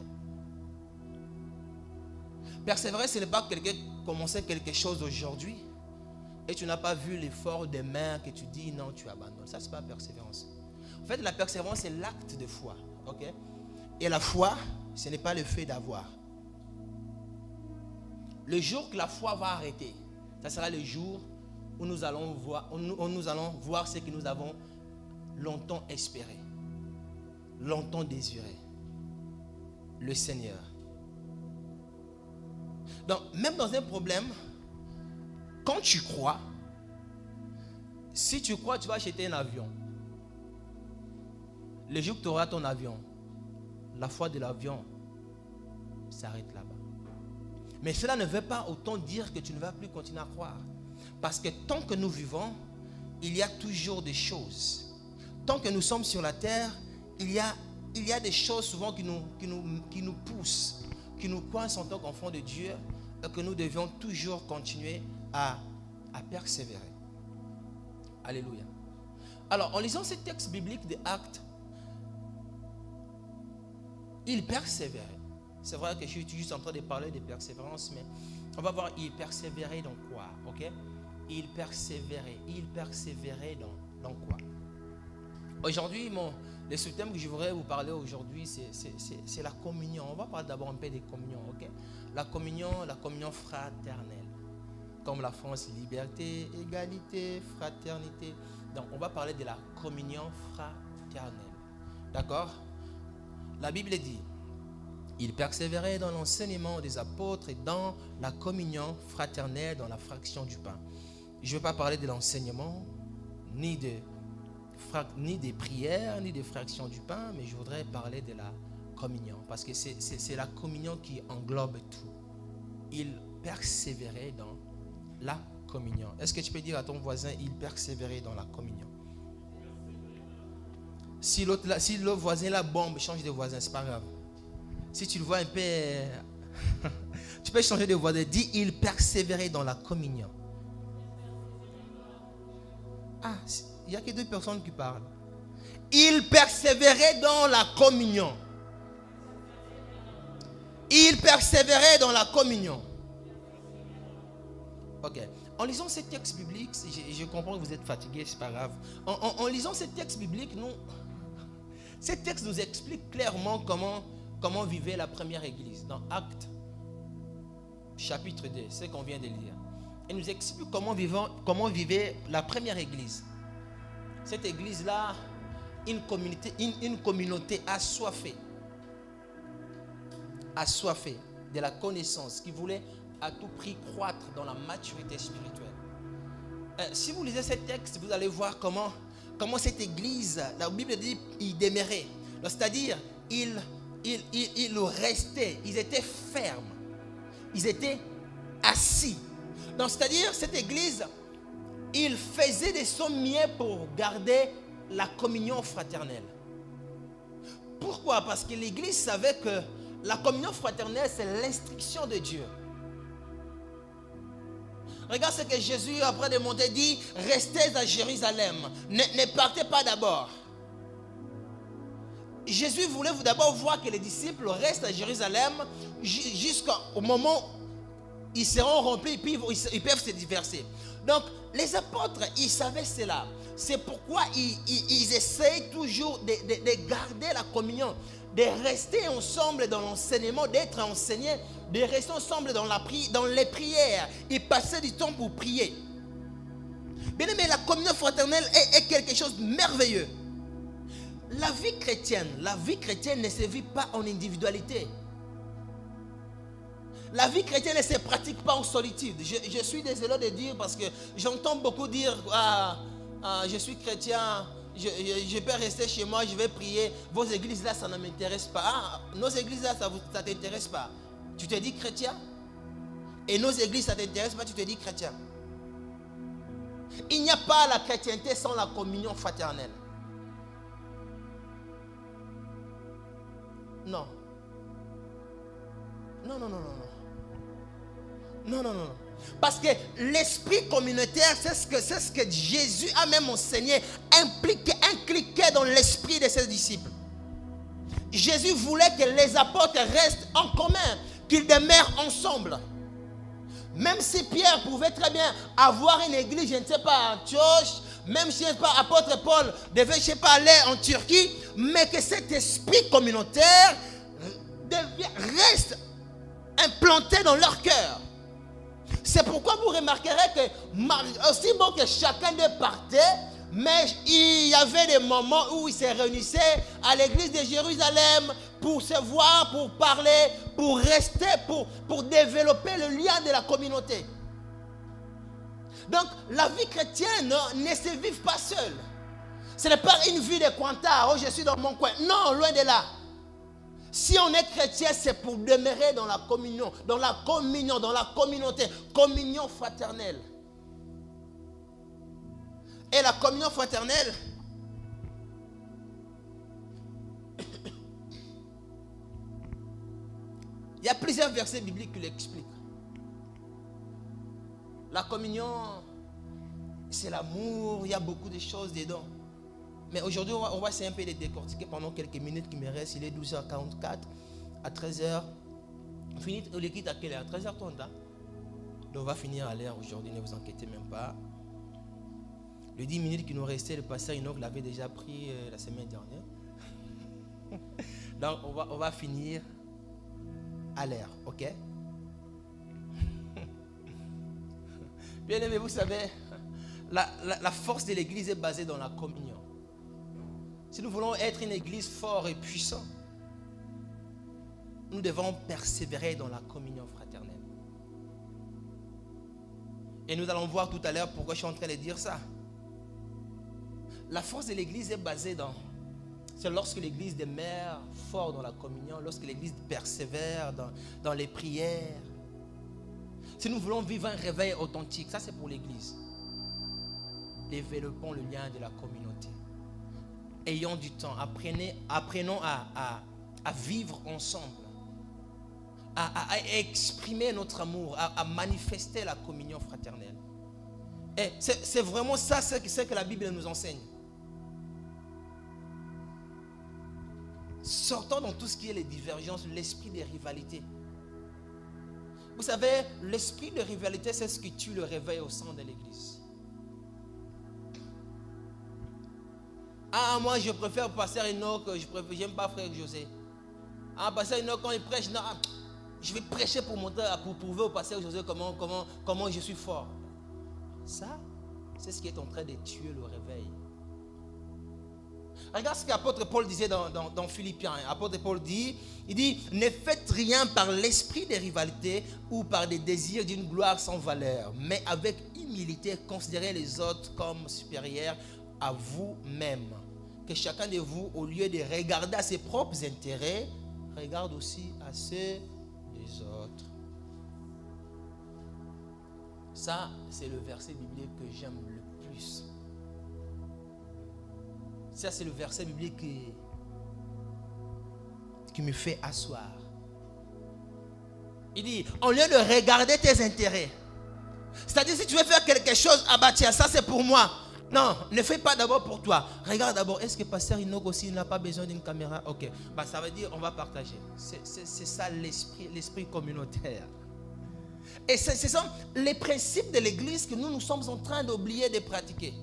Persévérer, ce n'est pas commencer quelque chose aujourd'hui et tu n'as pas vu l'effort demain que tu dis non, tu abandonnes. Ça, ce n'est pas la persévérance. En fait, la persévérance, c'est l'acte de foi. Okay? Et la foi, ce n'est pas le fait d'avoir. Le jour que la foi va arrêter, ça sera le jour où nous allons voir ce que nous avons longtemps espéré, longtemps désiré. Le Seigneur. Donc, même dans un problème, quand tu crois, si tu crois, tu vas acheter un avion. Le jour que tu auras ton avion, la foi de l'avion s'arrête là-bas. Mais cela ne veut pas autant dire que tu ne vas plus continuer à croire. Parce que tant que nous vivons, il y a toujours des choses. Tant que nous sommes sur la terre, il y a des choses souvent qui nous poussent, qui nous coincent en tant qu'enfants de Dieu, et que nous devions toujours continuer à persévérer. Alléluia. Alors, en lisant ces textes bibliques des Actes, il persévérait. C'est vrai que je suis juste en train de parler de persévérance, mais on va voir, il persévérait dans quoi, ok? Il persévérait dans quoi? Aujourd'hui, le sous-thème que je voudrais vous parler aujourd'hui, c'est la communion. On va parler d'abord un peu des communions, ok? La communion fraternelle. Comme la France, liberté, égalité, fraternité. Donc, on va parler de la communion fraternelle. D'accord? La Bible dit, il persévérait dans l'enseignement des apôtres et dans la communion fraternelle, dans la fraction du pain. Je ne vais pas parler de l'enseignement, ni des prières, ni des fractions du pain, mais je voudrais parler de la communion, parce que c'est la communion qui englobe tout. Il persévérait dans la communion. Est-ce que tu peux dire à ton voisin, il persévérait dans la communion? Si le voisin la bombe, change de voisin, c'est pas grave. Si tu le vois un peu, tu peux changer de voisin. Dis, il persévérait dans la communion. Ah, il n'y a que 2 personnes qui parlent. Il persévérait dans la communion. Il persévérait dans la communion. Ok. En lisant ces textes bibliques, je comprends que vous êtes fatigués, c'est pas grave. En lisant ces textes bibliques, ces textes nous expliquent clairement comment vivait la première église. Dans Actes, chapitre 2, c'est ce qu'on vient de lire. Il nous explique comment vivait la première église. Cette église-là, une communauté assoiffée de la connaissance, qui voulait à tout prix croître dans la maturité spirituelle. Si vous lisez ces textes, vous allez voir comment cette église, la Bible dit, il demeurait. C'est-à-dire, il restait, ils étaient fermes, ils étaient assis. Donc, c'est-à-dire, cette église, il faisait de son mieux pour garder la communion fraternelle. Pourquoi? Parce que l'église savait que la communion fraternelle, c'est l'instruction de Dieu. Regarde ce que Jésus, après de monter, dit, restez à Jérusalem, ne partez pas d'abord. Jésus voulait d'abord voir que les disciples restent à Jérusalem jusqu'au moment où ils seront remplis, puis ils peuvent se disperser. Donc, les apôtres, ils savaient cela. C'est pourquoi ils essayent toujours de garder la communion, de rester ensemble dans l'enseignement, d'être enseignés, de rester ensemble dans les prières et passer du temps pour prier. Bien aimé, la communion fraternelle est quelque chose de merveilleux. La vie chrétienne ne se vit pas en individualité. La vie chrétienne ne se pratique pas en solitude. Je suis désolé de dire, parce que j'entends beaucoup dire, je suis chrétien, je peux rester chez moi, je vais prier. Vos églises là, ça ne m'intéresse pas. Nos églises là, ça ne t'intéresse pas. Tu te dis chrétien. Et nos églises, ça ne t'intéresse pas, tu te dis chrétien. Il n'y a pas la chrétienté sans la communion fraternelle. Non. Non. Parce que l'esprit communautaire, c'est ce que Jésus a même enseigné, inculqué dans l'esprit de ses disciples. Jésus voulait que les apôtres restent en commun, qu'ils demeurent ensemble. Même si Pierre pouvait très bien avoir une église, je ne sais pas, à Antioche, même si apôtre Paul devait, je ne sais pas, aller en Turquie, mais que cet esprit communautaire reste implanté dans leur cœur. C'est pourquoi vous remarquerez que aussi bon que chacun d'eux partait, mais il y avait des moments où ils se réunissaient à l'église de Jérusalem pour se voir, pour parler, pour rester, pour développer le lien de la communauté. Donc, la vie chrétienne ne se vit pas seule. Ce n'est pas une vie de Quanta, oh je suis dans mon coin. Non, loin de là. Si on est chrétien, c'est pour demeurer dans la communion, dans la communauté, communion fraternelle. Et la communion fraternelle, il y a plusieurs versets bibliques qui l'expliquent. La communion, c'est l'amour, il y a beaucoup de choses dedans. Mais aujourd'hui, on va essayer un peu de décortiquer pendant quelques minutes qui me restent. Il est 12h44, à 13h. On finit l'équipe à quelle heure? 13h30. Hein? Donc on va finir à l'heure aujourd'hui, ne vous inquiétez même pas. Les 10 minutes qui nous restaient, le pasteur Enoch l'avait déjà pris la semaine dernière. Donc on va finir à l'heure, ok? Bien aimé, vous savez, la force de l'église est basée dans la communion. Si nous voulons être une église forte et puissante, nous devons persévérer dans la communion fraternelle. Et nous allons voir tout à l'heure pourquoi je suis en train de dire ça. La force de l'église est basée dans... C'est lorsque l'église demeure fort dans la communion, lorsque l'église persévère dans les prières. Si nous voulons vivre un réveil authentique, ça c'est pour l'église. Développons le lien de la communauté. Ayons du temps, apprenons à vivre ensemble, à exprimer notre amour, à manifester la communion fraternelle. Et c'est vraiment ça ce que la Bible nous enseigne. Sortons dans tout ce qui est les divergences, l'esprit de rivalité. Vous savez, l'esprit de rivalité, c'est ce qui tue le réveil au sein de l'église. Ah, moi je préfère pasteur Enoch, j'aime pas frère José. Ah, pasteur Enoch, quand il prêche, non, je vais prêcher pour prouver au pasteur José comment je suis fort. Ça, c'est ce qui est en train de tuer le réveil. Regarde ce qu'apôtre Paul disait dans Philippiens. Apôtre Paul dit, il dit, ne faites rien par l'esprit de rivalité ou par des désirs d'une gloire sans valeur, mais avec humilité, considérez les autres comme supérieurs à vous-même. Que chacun de vous, au lieu de regarder à ses propres intérêts, regarde aussi à ceux des autres. Ça, c'est le verset biblique que j'aime le plus. Ça, c'est le verset biblique qui me fait asseoir. Il dit, au lieu de regarder tes intérêts, c'est-à-dire si tu veux faire quelque chose, ah bah tiens, ça c'est pour moi. Non, ne fais pas d'abord pour toi. Regarde d'abord, est-ce que pasteur Enoch aussi n'a pas besoin d'une caméra? Ok, bah ça veut dire on va partager. C'est ça l'esprit communautaire. Et ce sont les principes de l'église que nous sommes en train d'oublier de pratiquer.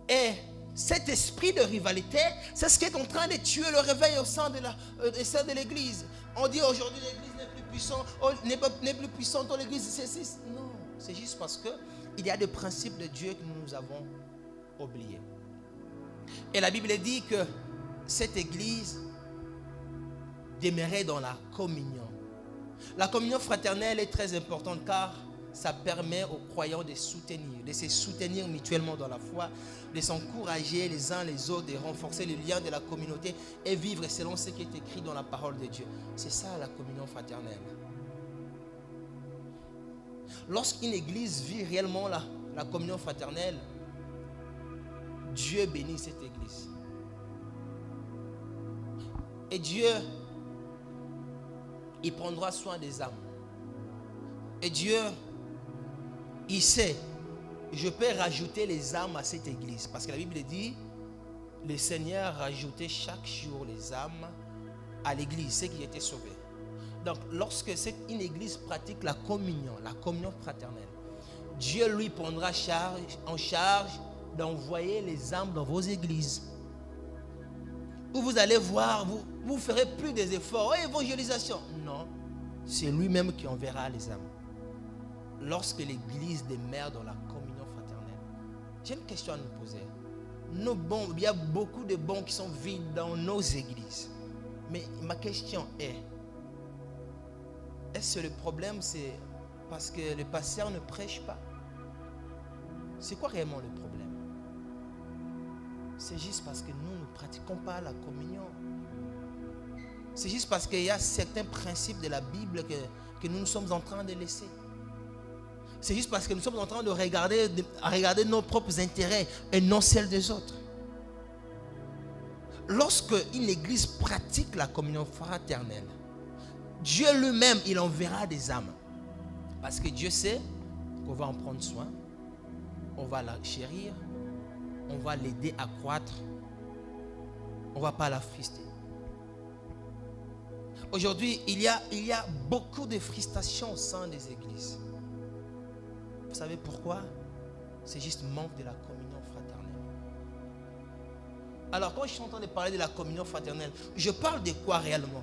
Et cet esprit de rivalité, c'est ce qui est en train de tuer le réveil au sein de l'église. On dit aujourd'hui l'église n'est plus puissante, n'est plus puissante, l'église non, c'est juste parce que il y a des principes de Dieu que nous avons oubliés. Et la Bible dit que cette église demeurait dans la communion. La communion fraternelle est très importante car ça permet aux croyants de se soutenir mutuellement dans la foi, de s'encourager les uns les autres, de renforcer le lien de la communauté et vivre selon ce qui est écrit dans la parole de Dieu. C'est ça la communion fraternelle. Lorsqu'une église vit réellement la communion fraternelle, Dieu bénit cette église. Et Dieu, il prendra soin des âmes. Et Dieu, il sait, je peux rajouter les âmes à cette église. Parce que la Bible dit, le Seigneur rajoutait chaque jour les âmes à l'église, ceux qui étaient sauvés. Donc, lorsque une église pratique la communion fraternelle, Dieu lui prendra en charge d'envoyer les âmes dans vos églises. Où vous allez voir, vous ferez plus des efforts. Oh, évangélisation. Non, c'est lui-même qui enverra les âmes. Lorsque l'église demeure dans la communion fraternelle. J'ai une question à nous poser. Il y a beaucoup de bons qui sont vides dans nos églises. Mais ma question est-ce que le problème c'est parce que le pasteur ne prêche pas? C'est quoi réellement le problème? C'est juste parce que nous ne pratiquons pas la communion. C'est juste parce qu'il y a certains principes de la Bible que nous sommes en train de laisser. c'est juste parce que nous sommes en train de regarder nos propres intérêts et non celles des autres. Lorsque une église pratique la communion fraternelle, Dieu lui-même, il enverra des âmes. Parce que Dieu sait qu'on va en prendre soin, on va la chérir, on va l'aider à croître, on ne va pas la frister. Aujourd'hui, il y a beaucoup de frustration au sein des églises. Vous savez pourquoi? C'est juste manque de la communion fraternelle. Alors, quand je suis en train de parler de la communion fraternelle, je parle de quoi réellement?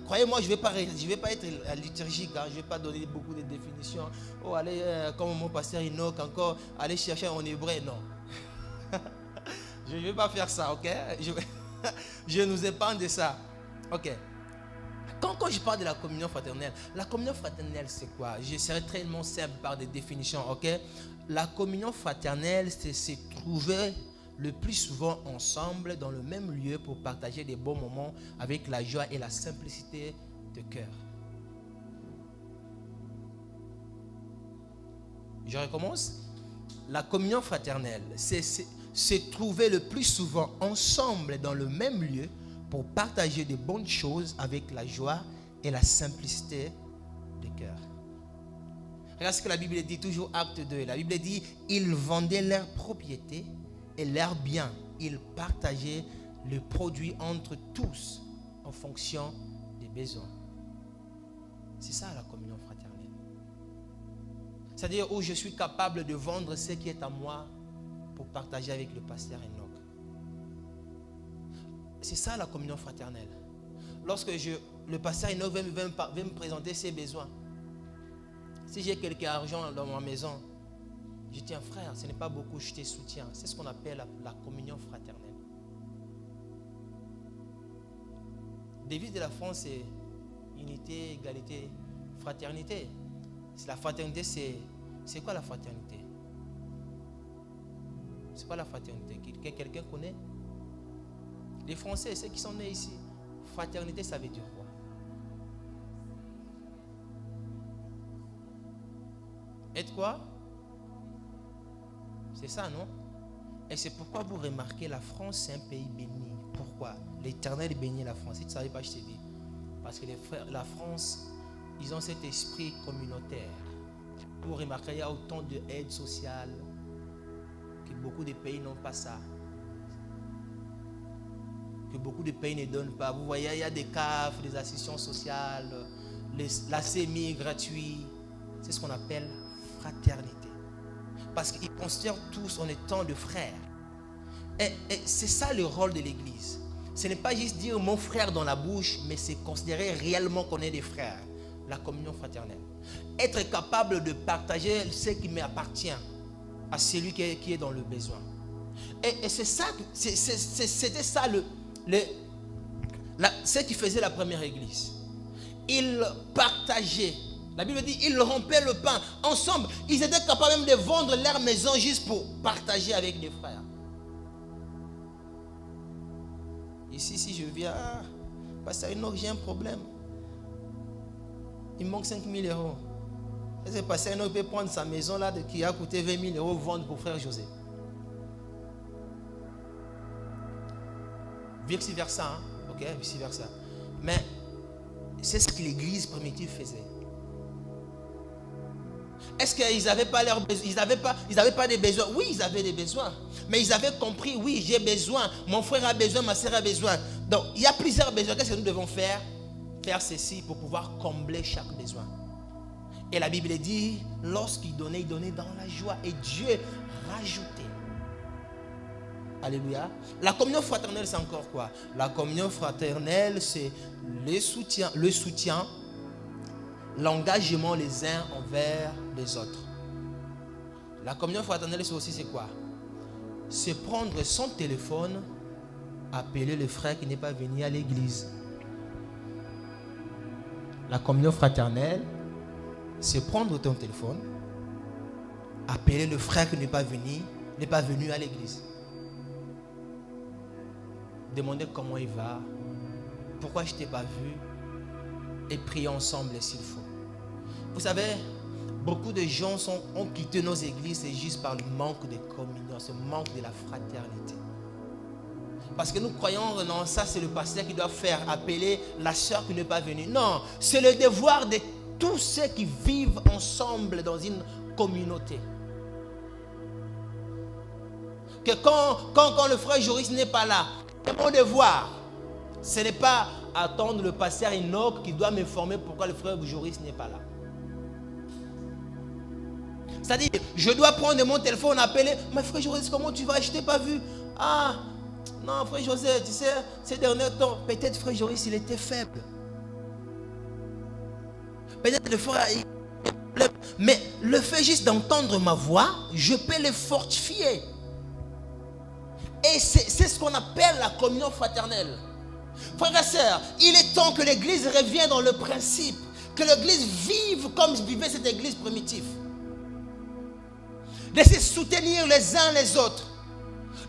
Croyez-moi, je ne vais pas être liturgique, hein, je ne vais pas donner beaucoup de définitions. Oh, allez, comme mon pasteur Enoch, encore, aller chercher en hébreu, non. Je ne vais pas faire ça, ok? Je nous épargne de ça. Ok. Quand je parle de la communion fraternelle c'est quoi? Je serai tellement simple par des définitions, ok? La communion fraternelle, c'est se trouver le plus souvent ensemble dans le même lieu pour partager des bons moments avec la joie et la simplicité de cœur. Je recommence. La communion fraternelle, c'est se trouver le plus souvent ensemble dans le même lieu pour partager des bonnes choses avec la joie et la simplicité de cœur. Regarde ce que la Bible dit, toujours acte 2. La Bible dit, ils vendaient leurs propriétés et leurs biens. Ils partageaient le produit entre tous en fonction des besoins. C'est ça la communion fraternelle. C'est-à-dire où je suis capable de vendre ce qui est à moi pour partager avec le pasteur Enoch. C'est ça la communion fraternelle. Lorsque le pasteur Enoch veut me présenter ses besoins. Si j'ai quelque argent dans ma maison, je dis, frère, ce n'est pas beaucoup, je te soutiens. C'est ce qu'on appelle la communion fraternelle. La devise de la France, c'est unité, égalité, fraternité. La fraternité, c'est quoi la fraternité? C'est quoi la fraternité? Quelqu'un connaît? Les Français, ceux qui sont nés ici, fraternité, ça veut dire quoi? Être quoi? C'est ça, non? Et c'est pourquoi vous remarquez, la France, c'est un pays béni. Pourquoi? L'Éternel bénit la France. Si tu ne savais pas, je te dis. Parce que la France, ils ont cet esprit communautaire. Vous remarquez, il y a autant d'aide sociale que beaucoup de pays n'ont pas ça. Que beaucoup de pays ne donnent pas. Vous voyez, il y a des CAF, des assistants sociales, la CMI gratuit. C'est ce qu'on appelle fraternité. Parce qu'ils considèrent tous en étant de frères. Et c'est ça le rôle de l'Église. Ce n'est pas juste dire mon frère dans la bouche, mais c'est considérer réellement qu'on est des frères. La communion fraternelle. Être capable de partager ce qui m'appartient à celui qui est dans le besoin. Et c'est ça, c'était ça ce qui faisait la première église. Ils partageaient. La Bible dit, ils rompaient le pain ensemble. Ils étaient capables même de vendre leur maison juste pour partager avec les frères. Ici, si je viens, pasteur Enoch, j'ai un problème. Il manque 5 000 euros. Est-ce que pasteur Enoch peut prendre sa maison là qui a coûté 20 000 euros, vendre pour frère José? Vice versa, hein? Ok, vice versa. Mais c'est ce que l'église primitive faisait. Est-ce qu'ils n'avaient pas leurs besoins? Ils n'avaient pas des besoins. Oui, ils avaient des besoins. Mais ils avaient compris, oui, j'ai besoin. Mon frère a besoin, ma soeur a besoin. Donc, il y a plusieurs besoins. Qu'est-ce que nous devons faire? Faire ceci pour pouvoir combler chaque besoin. Et la Bible dit, lorsqu'il donnait dans la joie. Et Dieu rajoutait. Alléluia. La communion fraternelle, c'est encore quoi? La communion fraternelle, c'est le soutien, l'engagement les uns envers les autres. La communion fraternelle, c'est quoi? C'est prendre son téléphone, appeler le frère qui n'est pas venu à l'église. La communion fraternelle, c'est prendre ton téléphone, appeler le frère qui n'est pas venu à l'église. Demander comment il va, pourquoi je ne t'ai pas vu, et prier ensemble s'il faut. Vous savez, Beaucoup de gens ont quitté nos églises, c'est juste par le manque de communion, ce manque de la fraternité. Parce que nous croyons, non, ça c'est le pasteur qui doit faire appeler la sœur qui n'est pas venue. Non, c'est le devoir de tous ceux qui vivent ensemble dans une communauté. Que quand le frère Joris n'est pas là, c'est mon devoir. Ce n'est pas attendre le pasteur Enoch qui doit m'informer pourquoi le frère Joris n'est pas là. C'est-à-dire, je dois prendre mon téléphone, appeler, mais frère Joris, comment tu vas? Je t'ai pas vu. Ah, non, frère José, tu sais, ces derniers temps, peut-être frère Joris, il était faible. Peut-être le frère, mais le fait juste d'entendre ma voix, je peux le fortifier. Et c'est ce qu'on appelle la communion fraternelle. Frères et sœurs, il est temps que l'église revienne dans le principe, que l'église vive comme vivait cette église primitive. De se soutenir les uns les autres,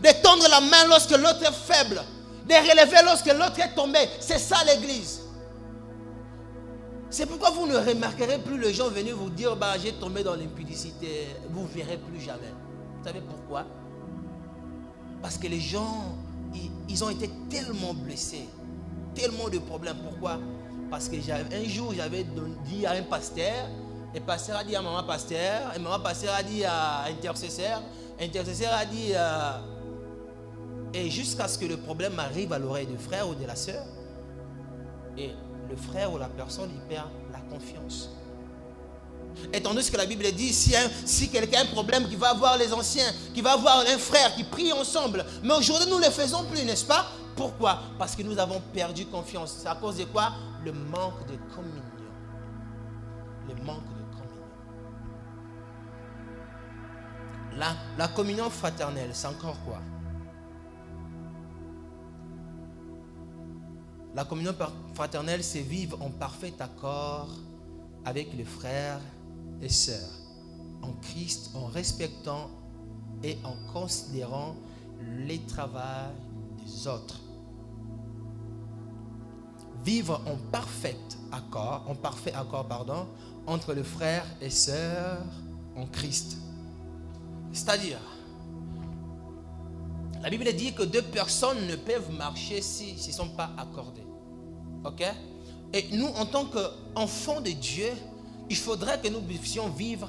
de tendre la main lorsque l'autre est faible, de relever lorsque l'autre est tombé. C'est ça l'église. C'est pourquoi vous ne remarquerez plus les gens venir vous dire bah, j'ai tombé dans l'impudicité. Vous ne verrez plus jamais. Vous savez pourquoi? Parce que les gens, ils ont été tellement blessés, tellement de problèmes. Pourquoi? Parce que un jour, j'avais dit à un pasteur, et pasteur a dit à maman pasteur, et maman pasteur a dit à intercesseur a dit et jusqu'à ce que le problème arrive à l'oreille du frère ou de la sœur, et le frère ou la personne, il perd la confiance. Et tandis que la Bible dit, si quelqu'un a un problème, qui va voir les anciens, qui va voir un frère, qui prie ensemble. Mais aujourd'hui, nous ne le faisons plus, n'est-ce pas? Pourquoi? Parce que nous avons perdu confiance. C'est à cause de quoi? Le manque de communion. Le manque de communion. La communion fraternelle, c'est encore quoi? La communion fraternelle, c'est vivre en parfait accord avec les frères et sœurs, en Christ, en respectant et en considérant les travaux des autres. Vivre en parfait accord, entre les frères et sœurs en Christ. C'est-à-dire, la Bible dit que deux personnes ne peuvent marcher s'ils ne sont pas accordés. Ok? Et nous, en tant qu'enfants de Dieu, il faudrait que nous puissions vivre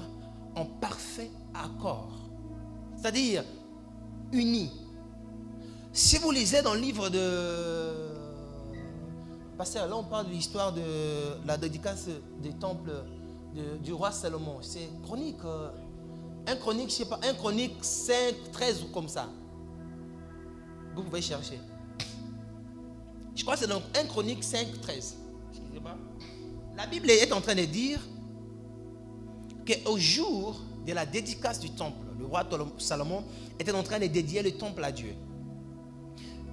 en parfait accord. C'est-à-dire, unis. Si vous lisez dans le livre de... Pasteur, là on parle de l'histoire de la dédicace des temples du roi Salomon. C'est chronique, un chronique, je sais pas, un chronique 5, 13 ou comme ça. Vous pouvez chercher. Je crois que c'est donc un chronique 5, 13. Excusez-moi. La Bible est en train de dire qu'au jour de la dédicace du temple, le roi Salomon était en train de dédier le temple à Dieu.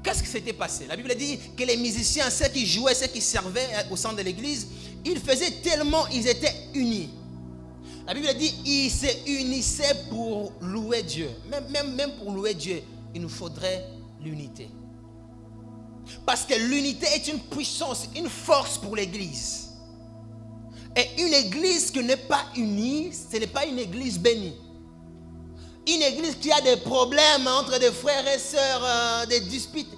Qu'est-ce qui s'était passé? La Bible dit que les musiciens, ceux qui jouaient, ceux qui servaient au sein de l'église, ils faisaient tellement, ils étaient unis. La Bible dit qu'ils se unissaient pour louer Dieu. Même pour louer Dieu, il nous faudrait l'unité. Parce que l'unité est une puissance, une force pour l'église. Et une église qui n'est pas unie, ce n'est pas une église bénie. Une église qui a des problèmes entre des frères et sœurs, des disputes.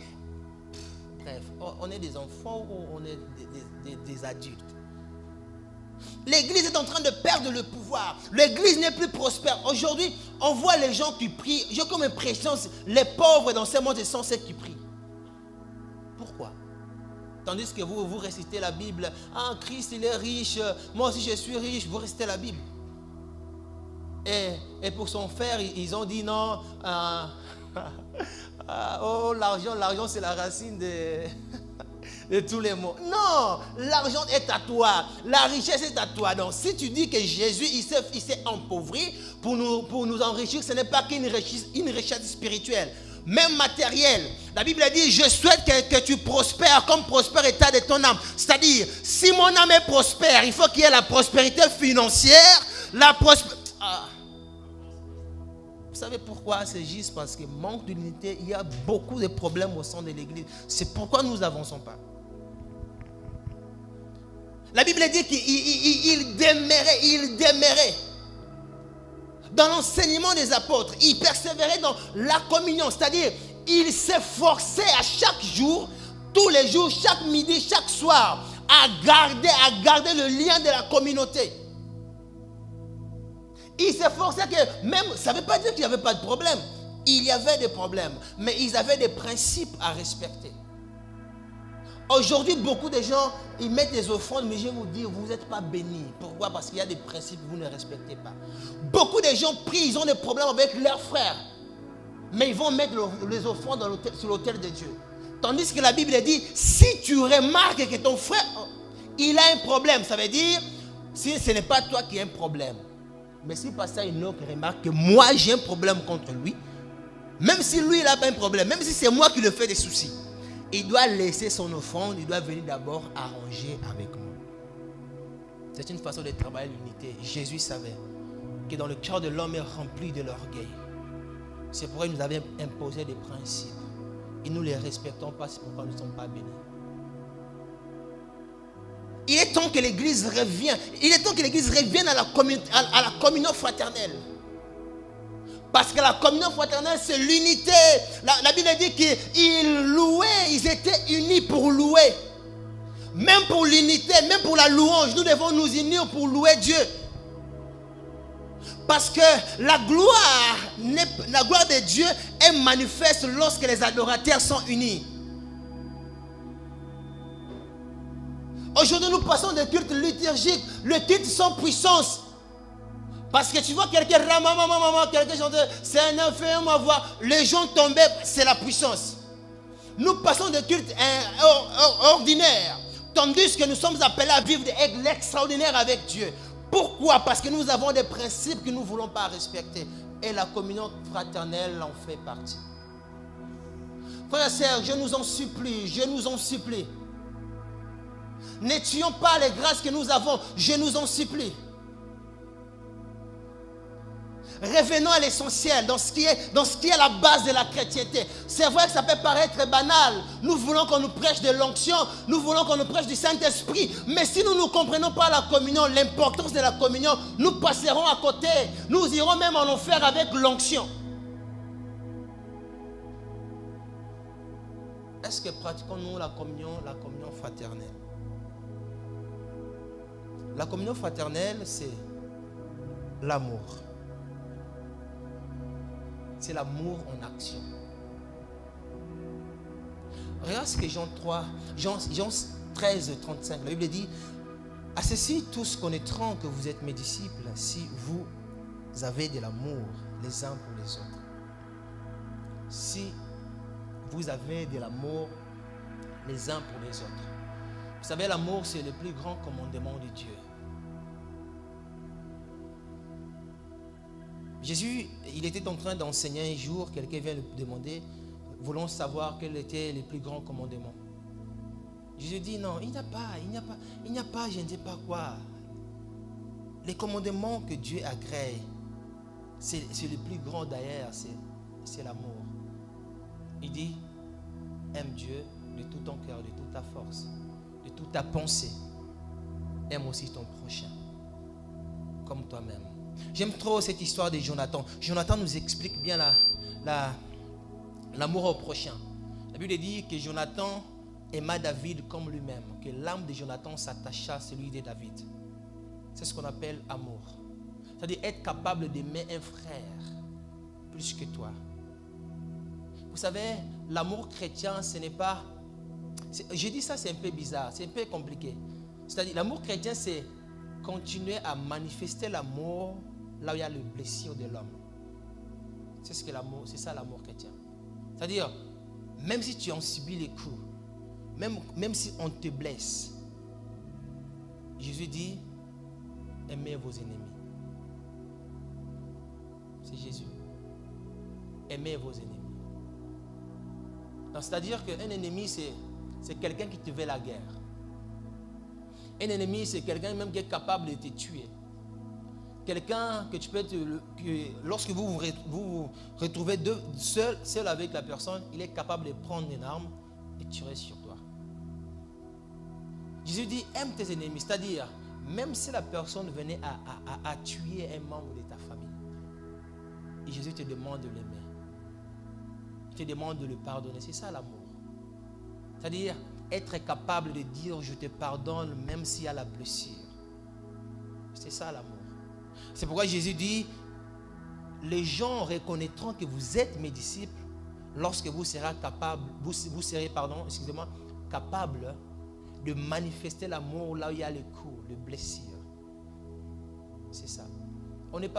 Bref, on est des enfants ou on est des adultes. L'église est en train de perdre le pouvoir. L'église n'est plus prospère. Aujourd'hui, on voit les gens qui prient. J'ai comme impression, les pauvres dans ce monde sont ceux qui prient. Pourquoi? Tandis que vous récitez la Bible. Ah, Christ, il est riche. Moi aussi, je suis riche. Vous récitez la Bible. Et pour son frère, ils ont dit non. Oh, l'argent, c'est la racine de tous les maux. Non, l'argent est à toi. La richesse est à toi. Donc, si tu dis que Jésus, il s'est empouvri pour nous enrichir, ce n'est pas qu'une richesse spirituelle, même matérielle. La Bible dit, je souhaite que tu prospères comme prospère état de ton âme. C'est-à-dire, si mon âme est prospère, il faut qu'il y ait la prospérité financière, Vous savez pourquoi? C'est juste parce que manque d'unité, il y a beaucoup de problèmes au sein de l'église. C'est pourquoi nous n'avançons pas. La Bible dit qu'il demeurait. dans l'enseignement des apôtres. Il persévérait dans la communion. C'est-à-dire, il s'efforçait à chaque jour, tous les jours, chaque midi, chaque soir, à garder le lien de la communauté. Il s'efforçait que même, ça ne veut pas dire qu'il n'y avait pas de problème. Il y avait des problèmes, mais ils avaient des principes à respecter. Aujourd'hui, beaucoup de gens, ils mettent des offrandes, mais je vais vous dire, vous n'êtes pas bénis. Pourquoi? Parce qu'il y a des principes que vous ne respectez pas. Beaucoup de gens prient, ils ont des problèmes avec leurs frères, mais ils vont mettre les offrandes sur l'autel de Dieu. Tandis que la Bible dit, si tu remarques que ton frère, il a un problème, ça veut dire, si ce n'est pas toi qui as un problème, mais si par ça une autre remarque que moi j'ai un problème contre lui, même si lui il n'a pas un problème, même si c'est moi qui le fais des soucis, il doit laisser son offrande, il doit venir d'abord arranger avec moi. C'est une façon de travailler l'unité. Jésus savait que dans le cœur de l'homme est rempli de l'orgueil. C'est pourquoi il nous avait imposé des principes. Et nous ne les respectons pas, c'est pourquoi nous ne sommes pas bénis. Il est temps que l'Église revienne. Il est temps que l'Église revienne à la communion fraternelle. Parce que la communion fraternelle, c'est l'unité. La Bible dit qu'ils louaient, ils étaient unis pour louer. Même pour l'unité, même pour la louange, nous devons nous unir pour louer Dieu. Parce que la gloire de Dieu est manifeste lorsque les adorateurs sont unis. Aujourd'hui, nous passons des cultes liturgiques, le culte sans puissance. Parce que tu vois quelqu'un, quelqu'un chanter, Seigneur, fais ma voix. Les gens tombaient, c'est la puissance. Nous passons des cultes ordinaires, tandis que nous sommes appelés à vivre l'extraordinaire avec Dieu. Pourquoi? Parce que nous avons des principes que nous ne voulons pas respecter. Et la communion fraternelle en fait partie. Frères et sœurs, je nous en supplie. Ne tuons pas les grâces que nous avons, je nous en supplie. Revenons à l'essentiel, dans ce qui est la base de la chrétienté. C'est vrai que ça peut paraître banal. Nous voulons qu'on nous prêche de l'onction, nous voulons qu'on nous prêche du Saint-Esprit. Mais si nous ne comprenons pas la communion, l'importance de la communion, nous passerons à côté. Nous irons même en enfer avec l'onction. Est-ce que pratiquons-nous la communion fraternelle? La communion fraternelle, c'est l'amour. C'est l'amour en action. Regarde ce que Jean 13, 35, la Bible dit, à ceci tous connaîtront que vous êtes mes disciples si vous avez de l'amour les uns pour les autres. Si vous avez de l'amour les uns pour les autres. Vous savez, l'amour, c'est le plus grand commandement de Dieu. Jésus, il était en train d'enseigner un jour, quelqu'un vient lui demander, voulant savoir quel était le plus grand commandement. Jésus dit non, il n'y a pas, je ne sais pas quoi. Les commandements que Dieu agrée, c'est le plus grand d'ailleurs, c'est l'amour. Il dit, aime Dieu de tout ton cœur, de toute ta force, de toute ta pensée. Aime aussi ton prochain, comme toi-même. J'aime trop cette histoire de Jonathan. Jonathan nous explique bien l'amour au prochain. La Bible dit que Jonathan aima David comme lui-même, que l'âme de Jonathan s'attacha à celui de David. C'est ce qu'on appelle amour. C'est-à-dire être capable d'aimer un frère plus que toi. Vous savez, l'amour chrétien, ce n'est pas... Je dis ça, c'est un peu bizarre, c'est un peu compliqué. C'est-à-dire, l'amour chrétien, c'est continuer à manifester l'amour là où il y a le blessure de l'homme. C'est ça l'amour chrétien. C'est-à-dire, même si tu en subis les coups, même si on te blesse, Jésus dit, aimez vos ennemis. C'est Jésus. Aimez vos ennemis. C'est-à-dire qu'un ennemi, c'est quelqu'un qui te veut la guerre. Un ennemi, c'est quelqu'un même qui est capable de te tuer. Quelqu'un que tu peux lorsque vous vous retrouvez seul avec la personne, il est capable de prendre une arme et tirer sur toi. Jésus dit, aime tes ennemis. C'est-à-dire, même si la personne venait à tuer un membre de ta famille, Et Jésus te demande de l'aimer. Il te demande de le pardonner. C'est ça l'amour. C'est-à-dire être capable de dire je te pardonne même s'il y a la blessure. C'est ça l'amour. C'est pourquoi Jésus dit les gens reconnaîtront que vous êtes mes disciples lorsque vous serez capable, capable de manifester l'amour là où il y a les coups, les blessures. C'est ça. On n'est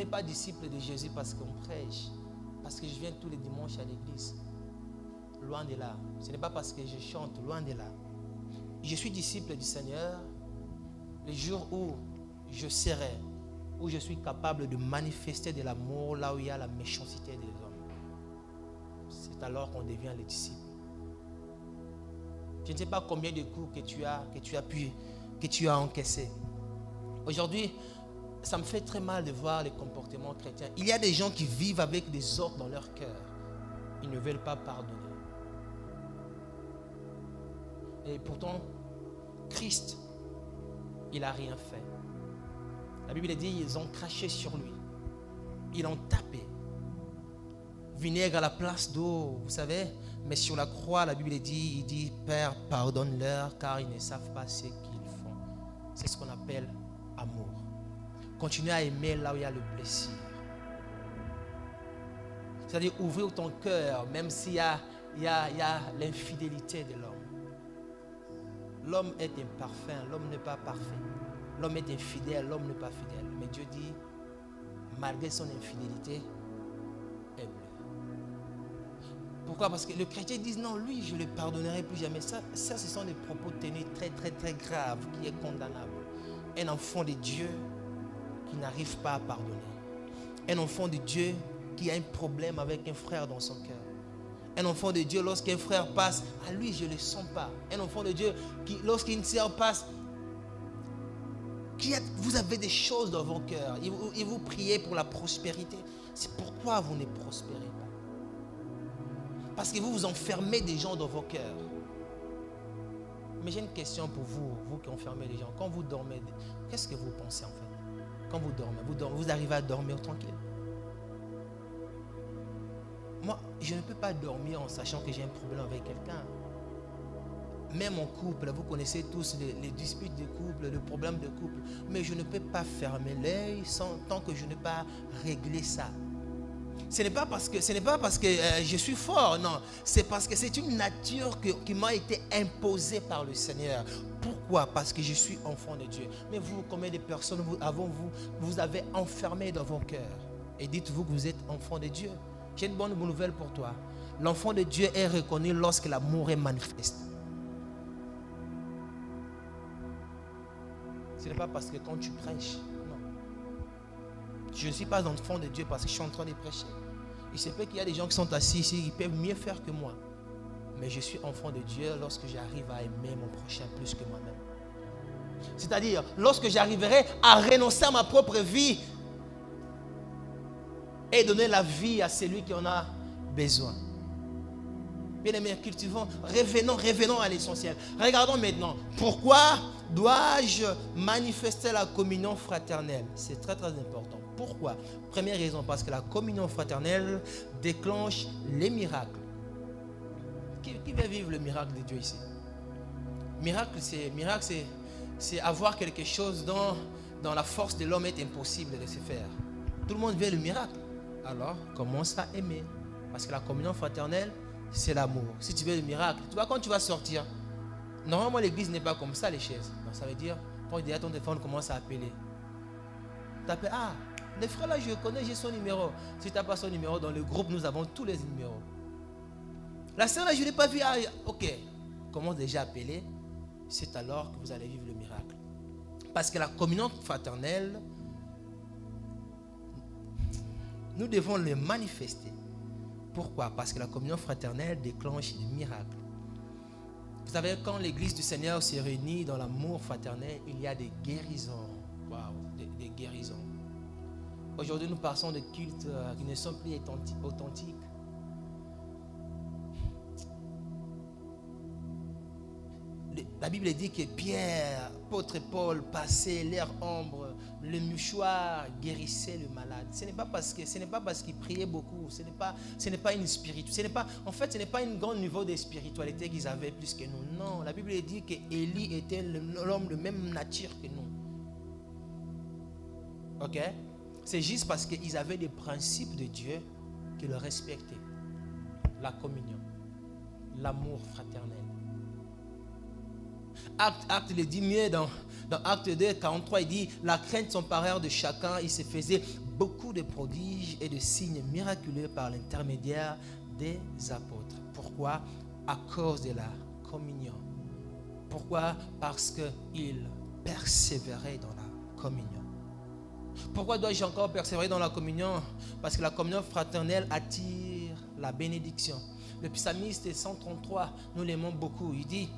pas disciple de Jésus parce qu'on prêche, parce que je viens tous les dimanches à l'église. Loin de là. Ce n'est pas parce que je chante, loin de là. Je suis disciple du Seigneur le jour où je serai, où je suis capable de manifester de l'amour là où il y a la méchanceté des hommes. C'est alors qu'on devient les disciples. Je ne sais pas combien de coups que tu as encaissé. Aujourd'hui, ça me fait très mal de voir les comportements chrétiens. Il y a des gens qui vivent avec des ordres dans leur cœur. Ils ne veulent pas pardonner. Et pourtant, Christ, il n'a rien fait. La Bible dit, ils ont craché sur lui. Ils l'ont tapé. Vinaigre à la place d'eau, vous savez. Mais sur la croix, la Bible dit, il dit, Père, pardonne-leur car ils ne savent pas ce qu'ils font. C'est ce qu'on appelle amour. Continuez à aimer là où il y a le blessure. C'est-à-dire ouvrir ton cœur, même s'il y a l'infidélité de l'homme. L'homme est imparfait, l'homme n'est pas parfait. L'homme est infidèle, l'homme n'est pas fidèle. Mais Dieu dit, malgré son infidélité, aime-le. Pourquoi? Parce que le chrétien dit non, lui, je ne le pardonnerai plus jamais. Ça, ce sont des propos tenus très, très, très graves, qui est condamnable. Un enfant de Dieu qui n'arrive pas à pardonner. Un enfant de Dieu qui a un problème avec un frère dans son cœur. Un enfant de Dieu, lorsqu'un frère passe, à lui, je ne le sens pas. Un enfant de Dieu, lorsqu'une sœur passe, vous avez des choses dans vos cœurs. Et vous priez pour la prospérité. C'est pourquoi vous ne prospérez pas. Parce que vous vous enfermez des gens dans vos cœurs. Mais j'ai une question pour vous, vous qui enfermez les gens. Quand vous dormez, qu'est-ce que vous pensez en fait? Quand vous dormez, vous arrivez à dormir tranquille. Moi, je ne peux pas dormir en sachant que j'ai un problème avec quelqu'un. Même en couple, vous connaissez tous les disputes de couple, le problème de couple. Mais je ne peux pas fermer l'œil tant que je n'ai pas réglé ça. Ce n'est pas parce que je suis fort, non. C'est parce que c'est une nature qui m'a été imposée par le Seigneur. Pourquoi? Parce que je suis enfant de Dieu. Mais vous, combien de personnes vous avez enfermé dans vos cœurs? Et dites-vous que vous êtes enfant de Dieu. J'ai une bonne nouvelle pour toi. L'enfant de Dieu est reconnu lorsque l'amour est manifeste. Ce n'est pas parce que quand tu prêches, non. Je ne suis pas enfant de Dieu parce que je suis en train de prêcher. Il se peut qu'il y a des gens qui sont assis ici, ils peuvent mieux faire que moi. Mais je suis enfant de Dieu lorsque j'arrive à aimer mon prochain plus que moi-même. C'est-à-dire, lorsque j'arriverai à renoncer à ma propre vie et donner la vie à celui qui en a besoin. Bien-aimés, cultivons, revenons à l'essentiel. Regardons maintenant, pourquoi dois-je manifester la communion fraternelle? C'est très très important. Pourquoi? Première raison, parce que la communion fraternelle déclenche les miracles. Qui veut vivre le miracle de Dieu ici? Miracle, c'est avoir quelque chose dont la force de l'homme est impossible de se faire. Tout le monde veut le miracle. Alors, commence à aimer. Parce que la communion fraternelle, c'est l'amour. Si tu veux le miracle, tu vois, quand tu vas sortir, normalement l'église n'est pas comme ça, les chaises. Donc, ça veut dire, quand derrière ton téléphone, commence à appeler. Tu appelles, le frère là, je le connais, j'ai son numéro. Si tu n'as pas son numéro, dans le groupe, nous avons tous les numéros. La sœur là, je ne l'ai pas vue. Ok, commence déjà à appeler. C'est alors que vous allez vivre le miracle. Parce que la communion fraternelle, nous devons le manifester. Pourquoi? Parce que la communion fraternelle déclenche les miracles. Vous savez, quand l'église du Seigneur se réunit dans l'amour fraternel, il y a des guérisons. Waouh, des guérisons. Aujourd'hui, nous passons de cultes qui ne sont plus authentiques. la Bible dit que Pierre, apôtre Paul, passait l'air ombre, le mouchoir guérissait le malade. Ce n'est pas parce qu'il priait beaucoup, ce n'est pas une spiritualité, en fait, ce n'est pas un grand niveau de spiritualité qu'ils avaient plus que nous. Non, la Bible dit que Élie était l'homme de même nature que nous. Ok? C'est juste parce qu'ils avaient des principes de Dieu qu'ils le respectaient. La communion, l'amour fraternel. Acte le dit mieux dans Acte 2, 43, il dit la crainte s'emparait de chacun, il se faisait beaucoup de prodiges et de signes miraculeux par l'intermédiaire des apôtres. Pourquoi? À cause de la communion. Pourquoi? Parce qu'ils persévéraient dans la communion. Pourquoi dois-je encore persévérer dans la communion? Parce que la communion fraternelle attire la bénédiction. Le psalmiste 133, nous l'aimons beaucoup. Il dit,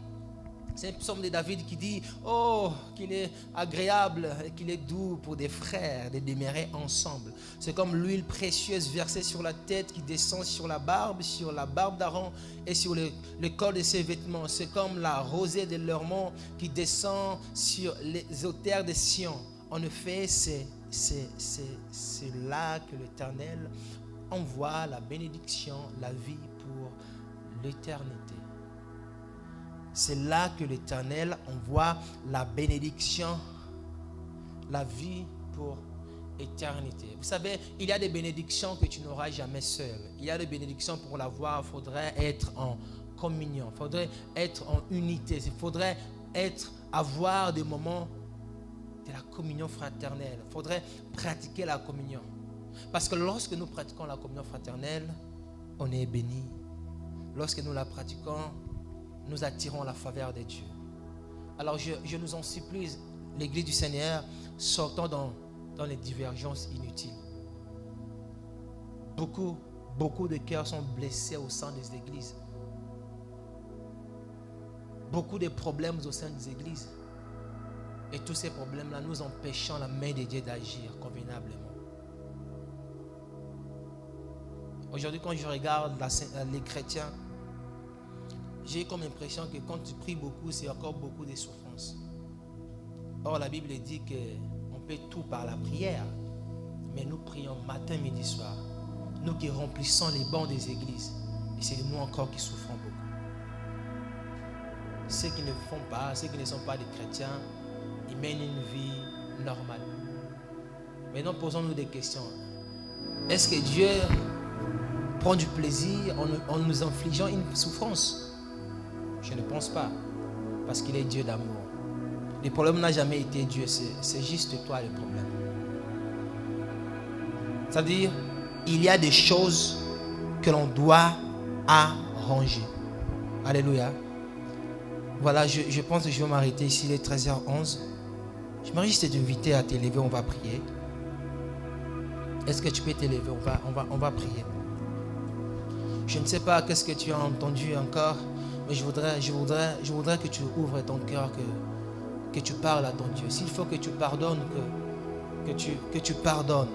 c'est un psaume de David qui dit, oh, qu'il est agréable, qu'il est doux pour des frères de demeurer ensemble. C'est comme l'huile précieuse versée sur la tête qui descend sur la barbe d'Aaron et sur le col de ses vêtements. C'est comme la rosée de l'Hermon qui descend sur les autels de Sion. En effet, c'est là que l'Éternel envoie la bénédiction, la vie pour l'éternité. C'est là que l'Éternel envoie la bénédiction, la vie pour l'éternité. Vous savez, il y a des bénédictions que tu n'auras jamais seul. Il y a des bénédictions pour l'avoir, il faudrait être en communion, il faudrait être en unité, il faudrait avoir des moments de la communion fraternelle. Il faudrait pratiquer la communion. Parce que lorsque nous pratiquons la communion fraternelle, on est béni. Lorsque nous la pratiquons, nous attirons la faveur de Dieu. Alors je nous en supplie, l'Église du Seigneur, sortons dans les divergences inutiles. Beaucoup de cœurs sont blessés au sein des églises. Beaucoup de problèmes au sein des églises. Et tous ces problèmes-là nous empêchant la main de Dieu d'agir convenablement. Aujourd'hui, quand je regarde les chrétiens, j'ai comme impression que quand tu pries beaucoup, c'est encore beaucoup de souffrance. Or, la Bible dit qu'on peut tout par la prière. Mais nous prions matin, midi, soir. Nous qui remplissons les bancs des églises. Et c'est nous encore qui souffrons beaucoup. Ceux qui ne font pas, ceux qui ne sont pas des chrétiens, ils mènent une vie normale. Maintenant, posons-nous des questions. Est-ce que Dieu prend du plaisir en nous infligeant une souffrance? Je ne pense pas. Parce qu'il est Dieu d'amour. Le problème n'a jamais été Dieu. C'est juste toi le problème. C'est-à-dire, il y a des choses que l'on doit arranger. Alléluia. Voilà, je pense que je vais m'arrêter ici. Il est 13h11. J'aimerais juste t'inviter à t'élever. On va prier. Est-ce que tu peux t'élever? On va prier. Je ne sais pas qu'est-ce que tu as entendu encore. Mais je voudrais que tu ouvres ton cœur, que tu parles à ton Dieu. S'il faut que tu pardonnes, que tu pardonnes.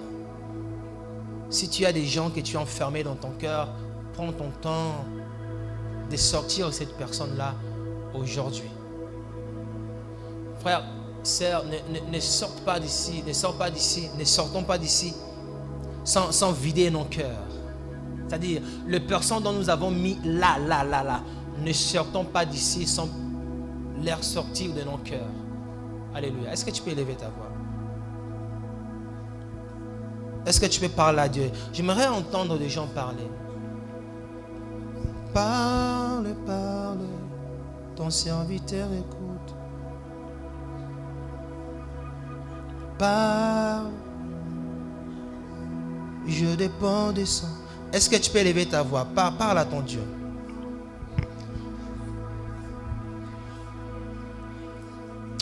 Si tu as des gens que tu as enfermés dans ton cœur, prends ton temps de sortir cette personne-là aujourd'hui. Frère, sœur, ne sortons pas d'ici, ne sortons pas d'ici sans vider nos cœurs. C'est-à-dire, les personnes dont nous avons mis là, ne sortons pas d'ici sans leur sortir de nos cœurs. Alléluia. Est-ce que tu peux élever ta voix? Est-ce que tu peux parler à Dieu? J'aimerais entendre des gens parler. Parle, ton serviteur écoute. Parle, je dépends de ça. Est-ce que tu peux élever ta voix? Parle à ton Dieu.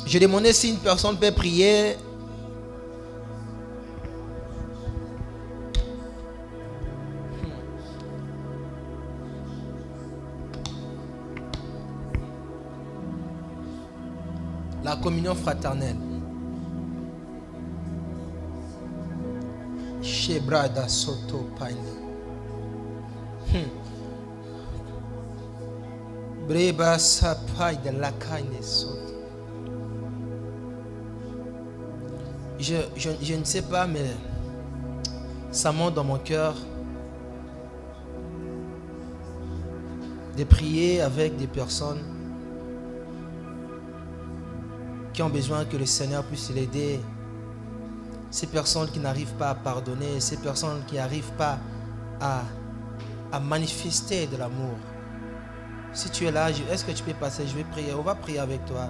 Je demandais si une personne peut prier. La communion fraternelle. Shebrada Soto Paine. Breba sapai de la cagne saute. Je ne sais pas, mais ça monte dans mon cœur de prier avec des personnes qui ont besoin que le Seigneur puisse l'aider. Ces personnes qui n'arrivent pas à pardonner, ces personnes qui n'arrivent pas à manifester de l'amour. Si tu es là, est-ce que tu peux passer? Je vais prier. On va prier avec toi.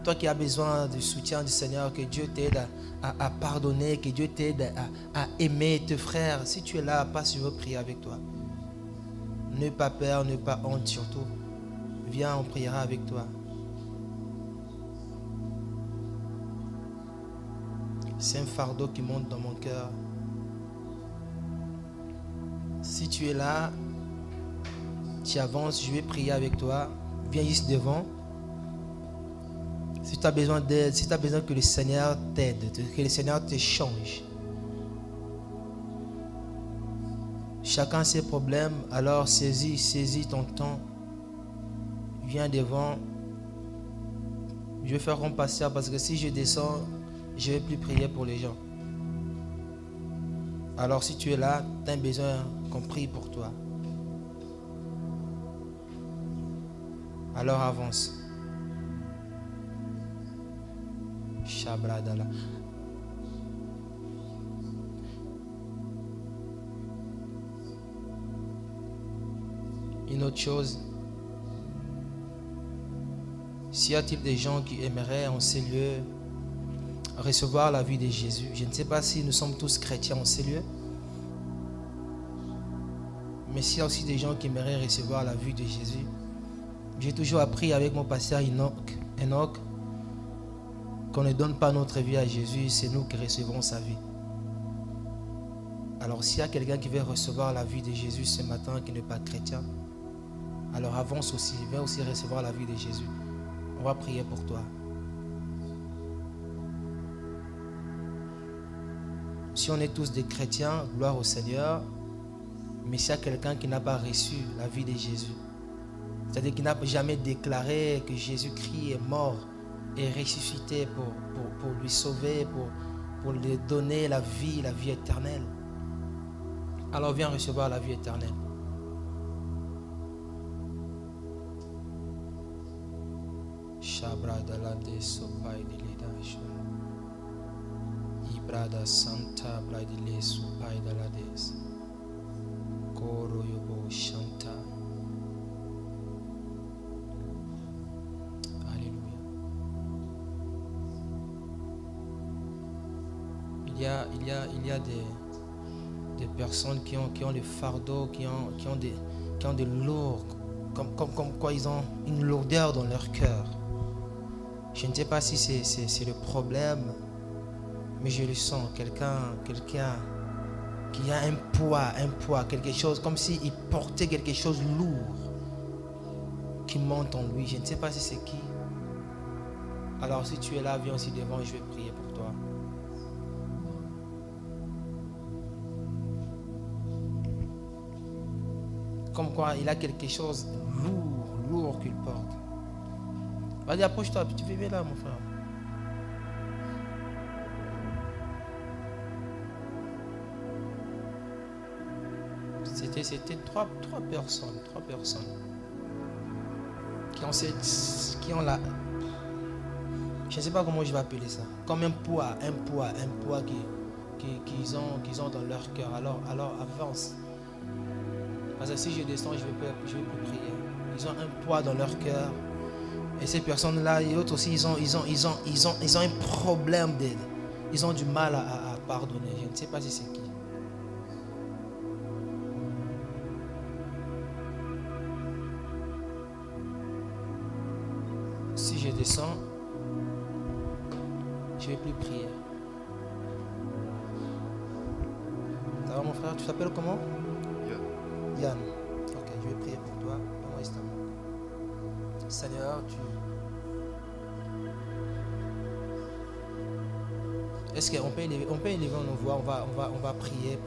Toi qui as besoin du soutien du Seigneur, que Dieu t'aide à pardonner, que Dieu t'aide à aimer tes frères. Si tu es là, passe, je veux prier avec toi. N'aie pas peur, n'aie pas honte surtout. Viens, on priera avec toi. C'est un fardeau qui monte dans mon cœur. Si tu es là, tu avances, je vais prier avec toi. Viens ici devant. Si tu as besoin d'aide, si tu as besoin que le Seigneur t'aide, que le Seigneur te change. Chacun a ses problèmes, alors saisis ton temps. Viens devant. Je vais faire comme pasteur parce que si je descends, je ne vais plus prier pour les gens. Alors si tu es là, tu as besoin qu'on prie pour toi. Alors avance. Shabradala. Une autre chose, s'il y a-t-il des gens qui aimeraient en ces lieux recevoir la vie de Jésus, je ne sais pas si nous sommes tous chrétiens en ces lieux, mais s'il y a aussi des gens qui aimeraient recevoir la vie de Jésus, j'ai toujours appris avec mon pasteur Enoch qu'on ne donne pas notre vie à Jésus, c'est nous qui recevons sa vie. Alors s'il y a quelqu'un qui veut recevoir la vie de Jésus ce matin qui n'est pas chrétien, alors avance aussi, viens aussi recevoir la vie de Jésus. On va prier pour toi. Si on est tous des chrétiens, gloire au Seigneur, mais s'il y a quelqu'un qui n'a pas reçu la vie de Jésus, c'est-à-dire qui n'a jamais déclaré que Jésus-Christ est mort et ressuscité pour lui sauver, pour lui donner la vie éternelle, alors viens recevoir la vie éternelle. Shabradalade sopai de l'edage. Ibrada santa bradile sopai de l'ades. Koro yobo shanta. Alléluia. Il y a des personnes qui ont des fardeaux, qui ont des lourds, comme quoi ils ont une lourdeur dans leur cœur. Je ne sais pas si c'est le problème, mais je le sens. Quelqu'un qui a un poids, quelque chose, comme s'il portait quelque chose lourd qui monte en lui. Je ne sais pas si c'est qui. Alors si tu es là, viens aussi devant et je vais prier pour toi. Comme quoi il a quelque chose lourd qu'il porte. Vas-y, approche-toi, puis tu fais bien là, mon frère. C'était trois personnes qui ont la... Je ne sais pas comment je vais appeler ça. Comme un poids qu'ils ont dans leur cœur. Alors avance. Parce que si je descends, je vais plus prier. Ils ont un poids dans leur cœur. Et ces personnes-là, et autres aussi, ils ont un problème d'aide. Ils ont du mal à pardonner. Je ne sais pas si c'est qui. Si je descends, je ne vais plus prier. Ça va mon frère? Tu t'appelles comment? Yann. Ok, je vais prier pour toi. Seigneur, Est-ce qu'on peut élever nos voix? On va prier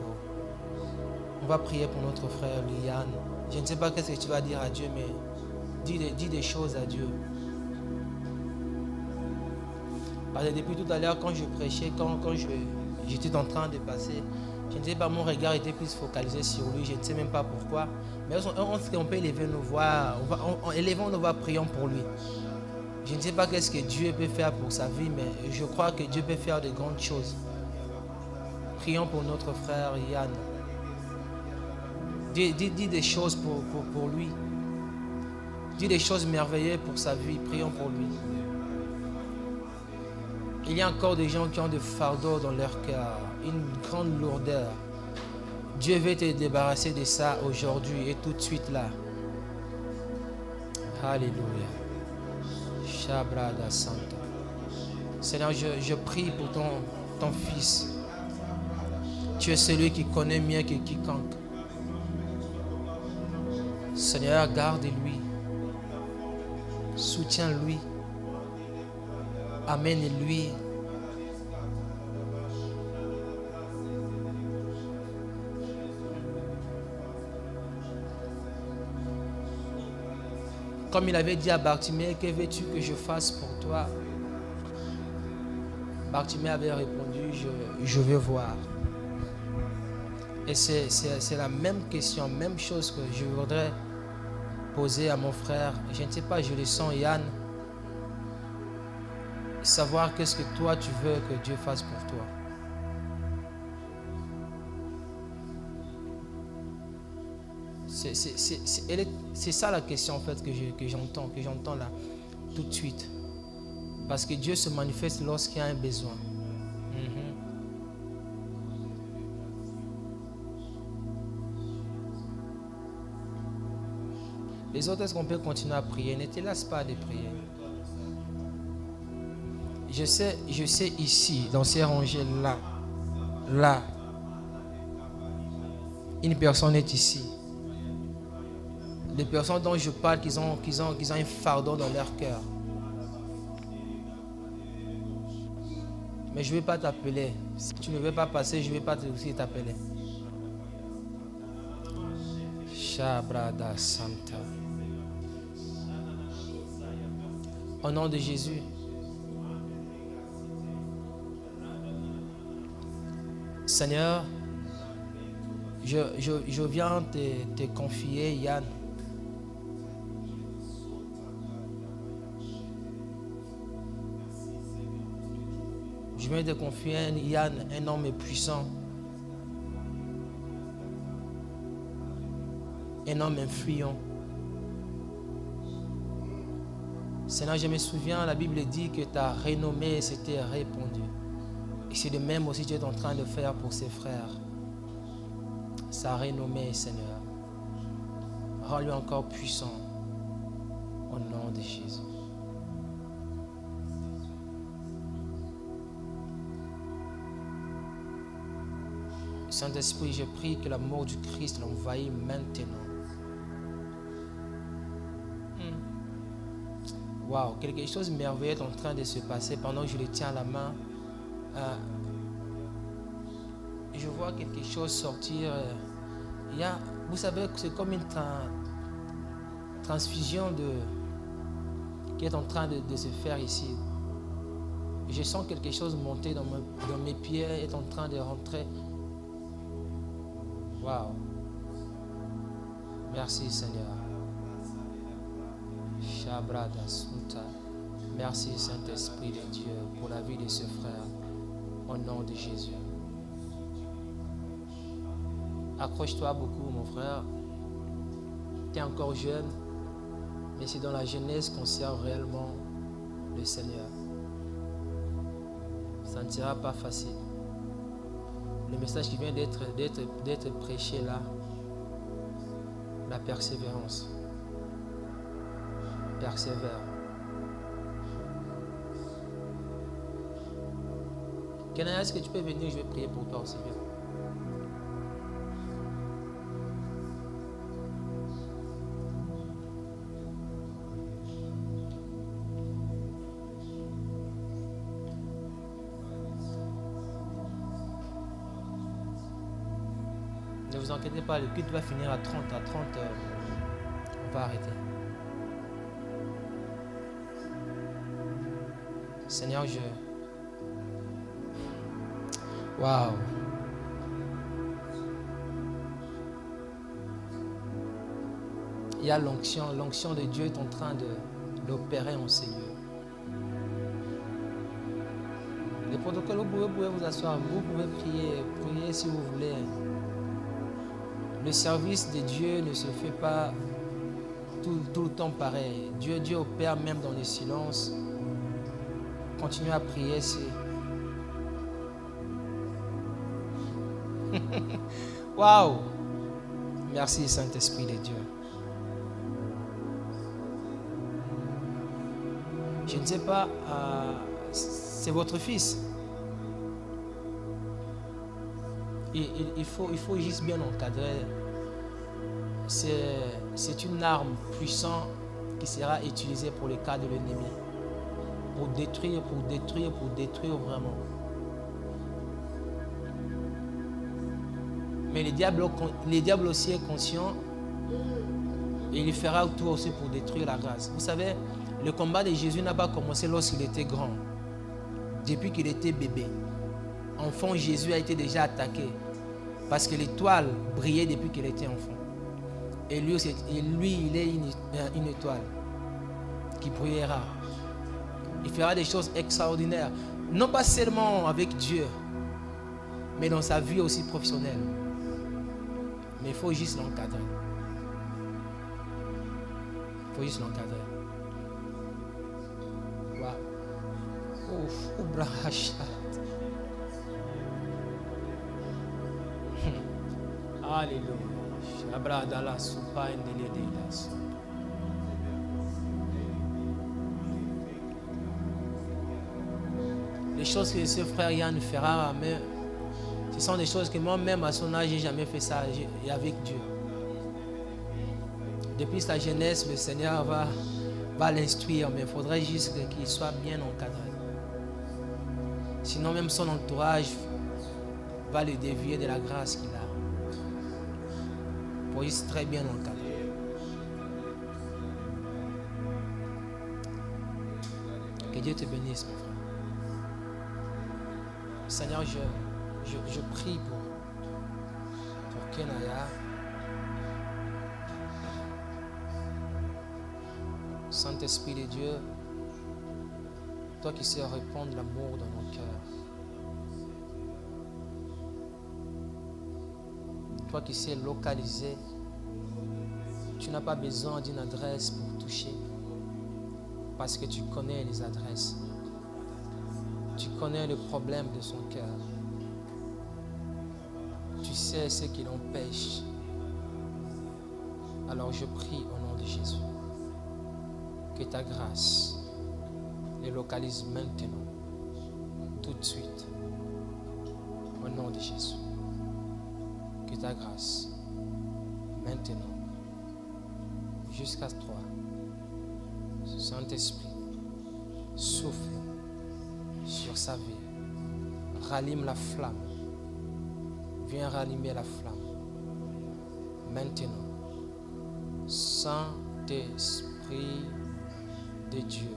On va prier pour notre frère Liane. Je ne sais pas qu'est-ce que tu vas dire à Dieu, mais dis des choses à Dieu. Parce que depuis tout à l'heure, quand je prêchais, quand j'étais en train de passer, je ne sais pas, mon regard était plus focalisé sur lui, je ne sais même pas pourquoi. Mais on peut élever nos voix, élevons nos voix, prions pour lui. Je ne sais pas qu'est-ce que Dieu peut faire pour sa vie, mais je crois que Dieu peut faire de grandes choses. Prions pour notre frère Yann. Dis des choses pour lui. Dis des choses merveilleuses pour sa vie. Prions pour lui. Il y a encore des gens qui ont des fardeaux dans leur cœur, une grande lourdeur. Dieu veut te débarrasser de ça aujourd'hui et tout de suite là. Alléluia. Shabrada Santa. Seigneur, je prie pour ton fils. Tu es celui qui connaît mieux que quiconque. Seigneur, garde-lui. Soutiens-lui. Amène-lui. Comme il avait dit à Bartimée, que veux-tu que je fasse pour toi? Bartimée avait répondu, je veux voir. Et c'est la même question, même chose que je voudrais poser à mon frère. Je ne sais pas, je le sens, Yann. Savoir qu'est-ce que toi tu veux que Dieu fasse pour toi. C'est ça la question en fait que j'entends là tout de suite. Parce que Dieu se manifeste lorsqu'il y a un besoin. Les autres, est-ce qu'on peut continuer à prier? Ne te lasse pas de prier. Je sais ici, dans ces rangées là, une personne est ici. Les personnes dont je parle, qu'ils ont un fardeau dans leur cœur. Mais je ne vais pas t'appeler. Si tu ne veux pas passer, je ne vais pas aussi t'appeler. Shabrada Santa. Au nom de Jésus. Seigneur, je viens te confier Yann. Je viens te confier Yann, un homme puissant. Un homme influent. Seigneur, je me souviens, la Bible dit que ta renommée s'était répandue. Et c'est de même aussi que tu es en train de faire pour ses frères. Sa renommée, Seigneur. Rends-lui encore puissant. Au nom de Jésus. Saint-Esprit, je prie que l'amour du Christ l'envahisse maintenant. Waouh, quelque chose de merveilleux est en train de se passer pendant que je le tiens à la main. Je vois quelque chose sortir. Vous savez, c'est comme une transfusion qui est en train de se faire ici. Je sens quelque chose monter dans mes pieds, est en train de rentrer. Waouh. Merci Seigneur. Merci Saint-Esprit de Dieu pour la vie de ce frère. Au nom de Jésus. Accroche-toi beaucoup mon frère. Tu es encore jeune, mais c'est dans la jeunesse qu'on sert réellement le Seigneur. Ça ne sera pas facile. Le message qui vient d'être prêché là, la persévérance. Persévère. Kenaya, est-ce que tu peux venir? Je vais prier pour toi aussi. vous inquiétez pas, le culte va finir à 30. À 30, on va arrêter. Seigneur, Waouh. Il y a l'onction de Dieu est en train d'opérer en ces lieux. Les protocoles, vous pouvez vous asseoir, vous pouvez prier si vous voulez. Le service de Dieu ne se fait pas tout le temps pareil. Dieu opère même dans le silence. Continuez à prier. Waouh! Merci Saint-Esprit de Dieu. Je ne sais pas, c'est votre fils. Il faut juste bien encadrer. C'est une arme puissante qui sera utilisée pour le cas de l'ennemi. Pour détruire vraiment. Mais le diable aussi est conscient et il fera tout aussi pour détruire la grâce. Vous savez, le combat de Jésus n'a pas commencé lorsqu'il était grand. Depuis qu'il était bébé. Enfant, Jésus a été déjà attaqué. Parce que l'étoile brillait depuis qu'il était enfant. Et lui, il est une étoile qui brillera. Il fera des choses extraordinaires. Non pas seulement avec Dieu, mais dans sa vie aussi professionnelle. Mais il faut juste l'encadrer. Il faut juste l'encadrer. Waouh. Ouf, oubrachat. Alléluia. Abradala soupa indeledelas. Les choses que ce frère Yann fera, mais ce sont des choses que moi-même à son âge, j'ai jamais fait ça et avec Dieu. Depuis sa jeunesse, le Seigneur va l'instruire, mais il faudrait juste qu'il soit bien encadré. Sinon, même son entourage va le dévier de la grâce qu'il a. Pour juste très bien encadré. Que Dieu te bénisse, mon frère. Seigneur, je prie pour Kenaya. Saint-Esprit de Dieu, toi qui sais répandre l'amour dans nos cœurs. Toi qui sais localiser, tu n'as pas besoin d'une adresse pour toucher, parce que tu connais les adresses. Tu connais le problème de son cœur. Tu sais ce qui l'empêche. Alors je prie au nom de Jésus que ta grâce les localise maintenant, tout de suite, au nom de Jésus. Que ta grâce, maintenant, jusqu'à toi, Saint-Esprit, souffle sur sa vie, rallume la flamme, viens rallumer la flamme. Maintenant, Saint-Esprit de Dieu,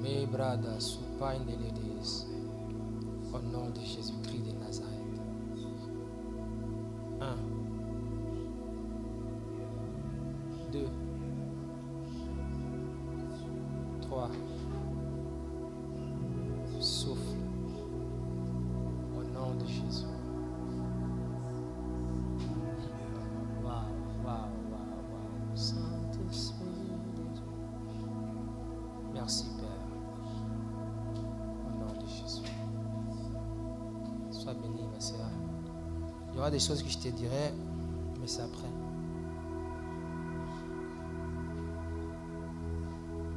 mes brada soupain de l'Église, au nom de Jésus-Christ de Nazareth. 1, 2, 3, souffle au nom de Jésus. Waouh. Saint-Esprit de Dieu. Merci Père. Au nom de Jésus. Sois béni ma sœur. Il y aura des choses que je te dirai, mais c'est après.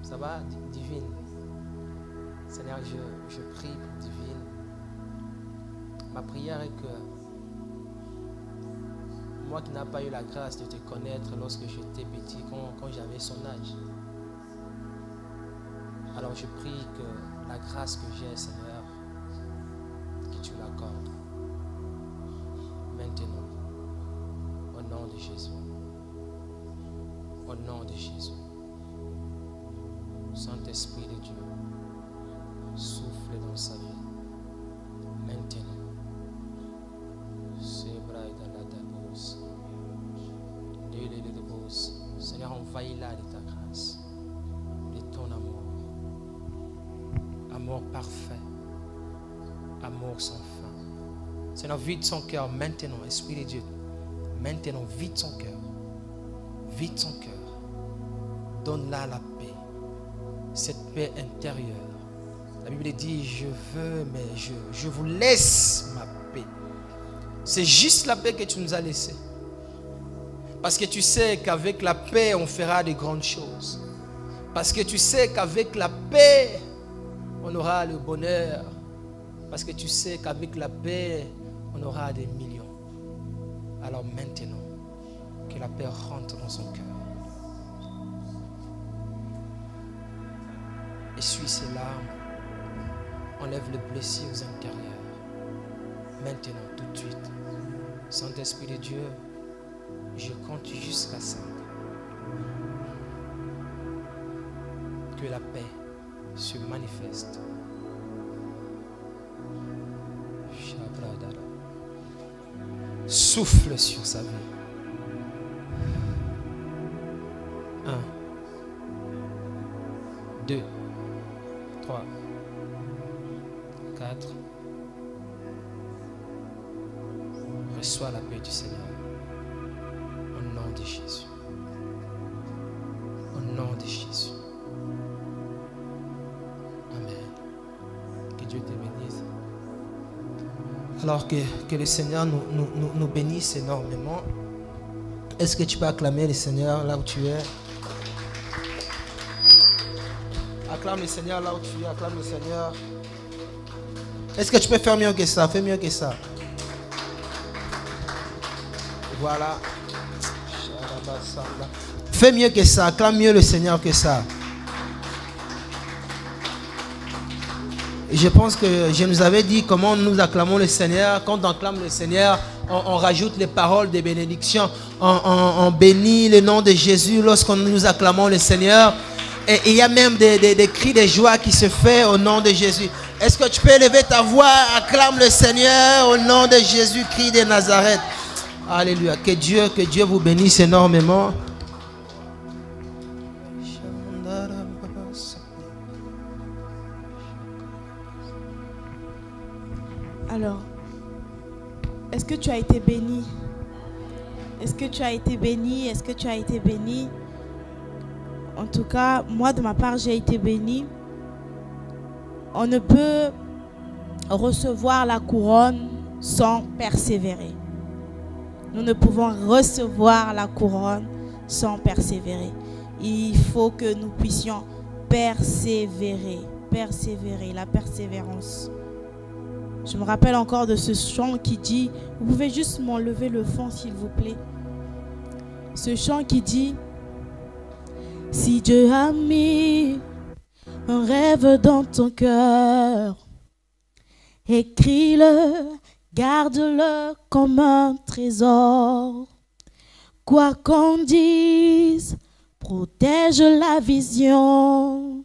Ça va, Divine? Seigneur, je prie pour Divine. Ma prière est que moi qui n'ai pas eu la grâce de te connaître lorsque j'étais petit, quand j'avais son âge, alors je prie que la grâce que j'ai, Seigneur, que tu l'accordes maintenant. nom de Jésus. Au nom de Jésus. Saint-Esprit de Dieu, souffle dans sa vie. Maintenant. Seigneur, envahis-la de ta grâce, de ton amour. Amour parfait. Amour sans fin. Seigneur, vide son cœur maintenant, Esprit de Dieu. Maintenant, vide son cœur. Vide son cœur. Donne-la la paix. Cette paix intérieure. La Bible dit, je veux, mais je vous laisse ma paix. C'est juste la paix que tu nous as laissée. Parce que tu sais qu'avec la paix, on fera de grandes choses. Parce que tu sais qu'avec la paix, on aura le bonheur. Parce que tu sais qu'avec la paix, on aura des millions. Alors maintenant, que la paix rentre dans son cœur. Essuie ses larmes. Enlève les blessures intérieures. Maintenant, tout de suite. Saint-Esprit de Dieu, je compte jusqu'à 5. Que la paix se manifeste. Souffle sur sa vie. 1, 2, 3, 4. Reçois la paix du Seigneur. Au nom de Jésus. Au nom de Jésus. Amen. Que Dieu te bénisse. Alors que le Seigneur nous bénisse énormément. Est-ce que tu peux acclamer le Seigneur là où tu es? Acclame le Seigneur là où tu es. Acclame le Seigneur. Est-ce que tu peux faire mieux que ça? Fais mieux que ça. Voilà. Fais mieux que ça. Acclame mieux le Seigneur que ça. Et je pense que je nous avais dit comment nous acclamons le Seigneur. Quand on acclame le Seigneur, on rajoute les paroles de bénédiction. On bénit le nom de Jésus lorsqu'on nous acclamons le Seigneur. Et il y a même des cris de joie qui se font au nom de Jésus. Est-ce que tu peux élever ta voix? Acclame le Seigneur au nom de Jésus-Christ de Nazareth. Alléluia. Que Dieu vous bénisse énormément. Alors, est-ce que tu as été béni? Est-ce que tu as été béni? Est-ce que tu as été béni? En tout cas, moi de ma part, j'ai été béni. On ne peut recevoir la couronne sans persévérer. Nous ne pouvons recevoir la couronne sans persévérer. Il faut que nous puissions persévérer. Persévérer, la persévérance. Je me rappelle encore de ce chant qui dit, vous pouvez juste m'enlever le fond s'il vous plaît. Ce chant qui dit, si Dieu a mis un rêve dans ton cœur, écris-le, garde-le comme un trésor. Quoi qu'on dise, protège la vision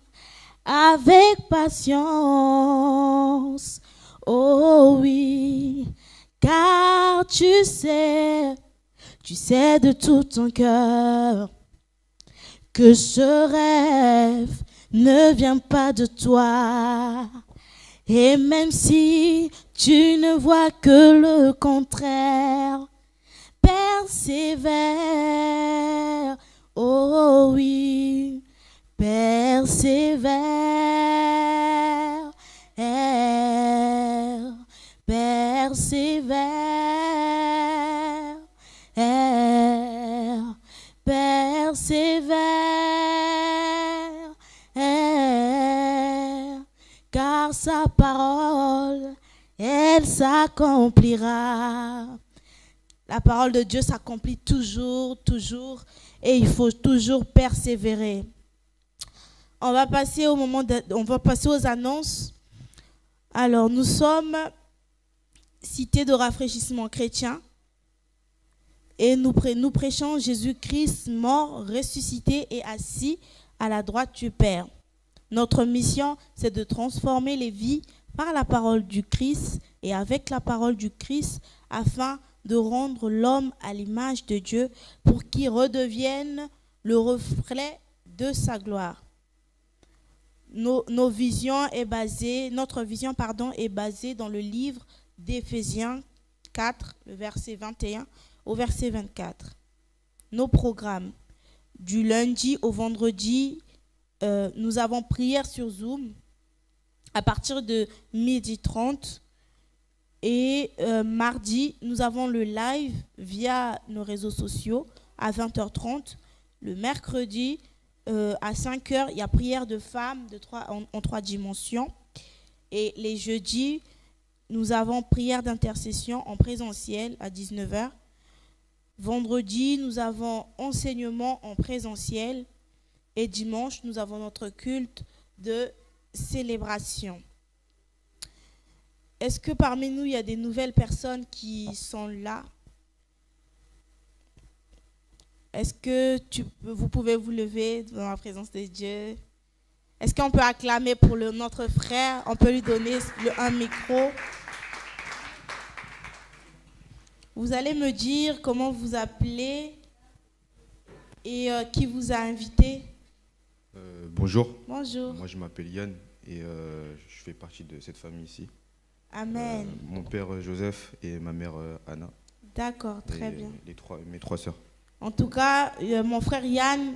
avec patience. Oh oui, car tu sais de tout ton cœur que ce rêve ne vient pas de toi. Et même si tu ne vois que le contraire, persévère. Oh oui, persévère. Persévère. Persévère. Car sa parole, elle s'accomplira. La parole de Dieu s'accomplit toujours, toujours, et il faut toujours persévérer. On va passer aux annonces. Alors, nous sommes Cité de rafraîchissement chrétien. Et nous prêchons Jésus-Christ mort, ressuscité et assis à la droite du Père. Notre mission, c'est de transformer les vies par la parole du Christ et avec la parole du Christ afin de rendre l'homme à l'image de Dieu pour qu'il redevienne le reflet de sa gloire. Notre vision est basée dans le livre d'Éphésiens 4, le verset 21 au verset 24. Nos programmes. Du lundi au vendredi, nous avons prière sur Zoom à partir de 12h30. Et mardi, nous avons le live via nos réseaux sociaux à 20h30. Le mercredi, à 5h, il y a prière de femmes en 3 dimensions. Et les jeudis, nous avons prière d'intercession en présentiel à 19h. Vendredi, nous avons enseignement en présentiel. Et dimanche, nous avons notre culte de célébration. Est-ce que parmi nous, il y a des nouvelles personnes qui sont là? Est-ce que vous pouvez vous lever dans la présence de Dieu? Est-ce qu'on peut acclamer pour notre frère? On peut lui donner un micro. Vous allez me dire comment vous appelez et qui vous a invité. Bonjour. Bonjour. Moi, je m'appelle Yann et je fais partie de cette famille ici. Amen. Mon père Joseph et ma mère Anna. D'accord, très bien. Mes 3 sœurs. En tout cas, mon frère Yann,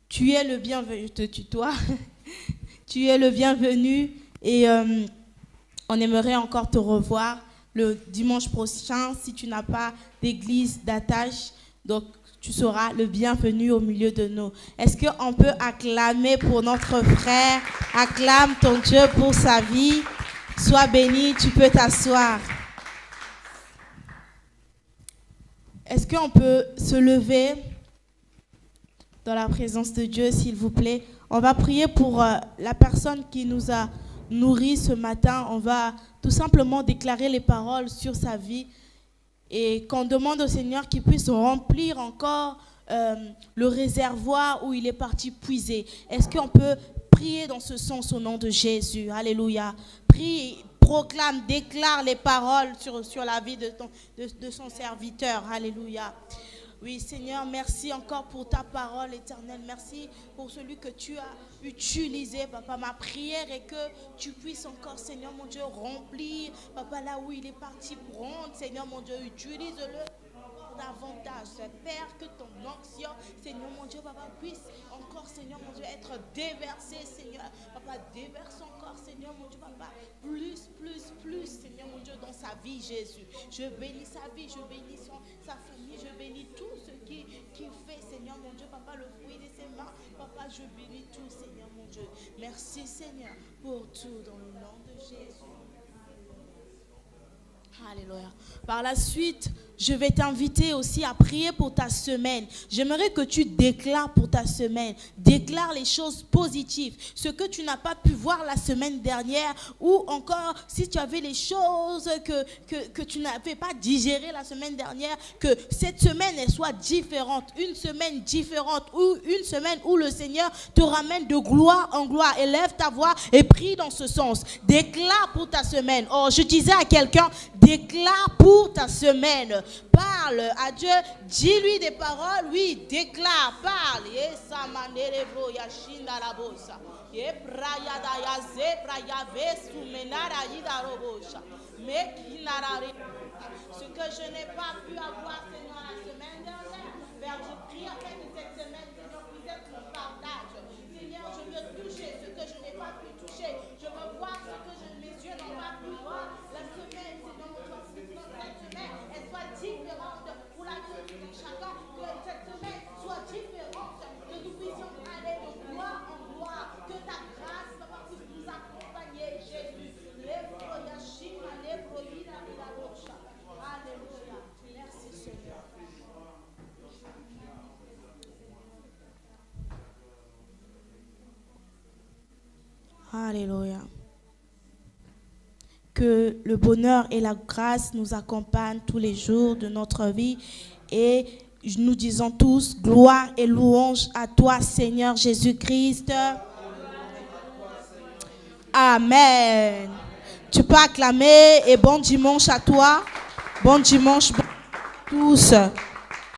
tu es le bienvenu. Je te tutoie. Tu es le bienvenu et on aimerait encore te revoir le dimanche prochain si tu n'as pas d'église d'attache. Donc, tu seras le bienvenu au milieu de nous. Est-ce qu'on peut acclamer pour notre frère? Acclame ton Dieu pour sa vie. Sois béni, tu peux t'asseoir. Est-ce qu'on peut se lever dans la présence de Dieu, s'il vous plaît? On va prier pour la personne qui nous a nourris ce matin. On va tout simplement déclarer les paroles sur sa vie et qu'on demande au Seigneur qu'il puisse remplir encore le réservoir où il est parti puiser. Est-ce qu'on peut prier dans ce sens au nom de Jésus? Alléluia. Prie, proclame, déclare les paroles sur la vie de son serviteur. Alléluia. Oui, Seigneur, merci encore pour ta parole éternelle. Merci pour celui que tu as utilisé, Papa. Ma prière est que tu puisses encore, Seigneur mon Dieu, remplir, Papa, là où il est parti prendre, Seigneur mon Dieu, utilise-le davantage. Père, que ton onction, Seigneur mon Dieu, Papa, puisse encore, Seigneur mon Dieu, être déversé, Seigneur. Papa, déverse encore, Seigneur mon Dieu, Papa, plus, Seigneur mon Dieu, dans sa vie, Jésus. Je bénis sa vie, je bénis sa famille, je bénis tout ce qui fait, Seigneur mon Dieu, Papa, le fruit de ses mains. Papa, je bénis tout, Seigneur mon Dieu. Merci, Seigneur, pour tout, dans le nom de Jésus. Alléluia. Par la suite, je vais t'inviter aussi à prier pour ta semaine. J'aimerais que tu déclares pour ta semaine. Déclare les choses positives. Ce que tu n'as pas pu voir la semaine dernière ou encore si tu avais les choses que tu n'avais pas digérées la semaine dernière, que cette semaine elle soit différente. Une semaine différente ou une semaine où le Seigneur te ramène de gloire en gloire. Élève ta voix et prie dans ce sens. Déclare pour ta semaine. Oh, je disais à quelqu'un, déclare pour ta semaine. Parle à Dieu, dis-lui des paroles, oui, déclare, parle. Ce que je n'ai pas pu avoir, Seigneur, la semaine dernière, Père, je prie afin que cette semaine, Seigneur, puisse être mon partage. Seigneur, je veux toucher ce que je n'ai pas pu toucher. Je veux voir ce que mes yeux n'ont pas pu voir. La semaine, Seigneur, cette semaine, elle soit différente pour la vie de chacun. Que cette semaine soit différente. Que nous puissions aller de gloire en gloire. Que ta grâce, Papa, puisse nous accompagner, Jésus. Alléluia. Merci, Seigneur. Alléluia. que le bonheur et la grâce nous accompagnent tous les jours de notre vie. Et nous disons tous gloire et louange à toi, Seigneur Jésus-Christ. Amen. Tu peux acclamer et bon dimanche à toi. Bon dimanche à tous.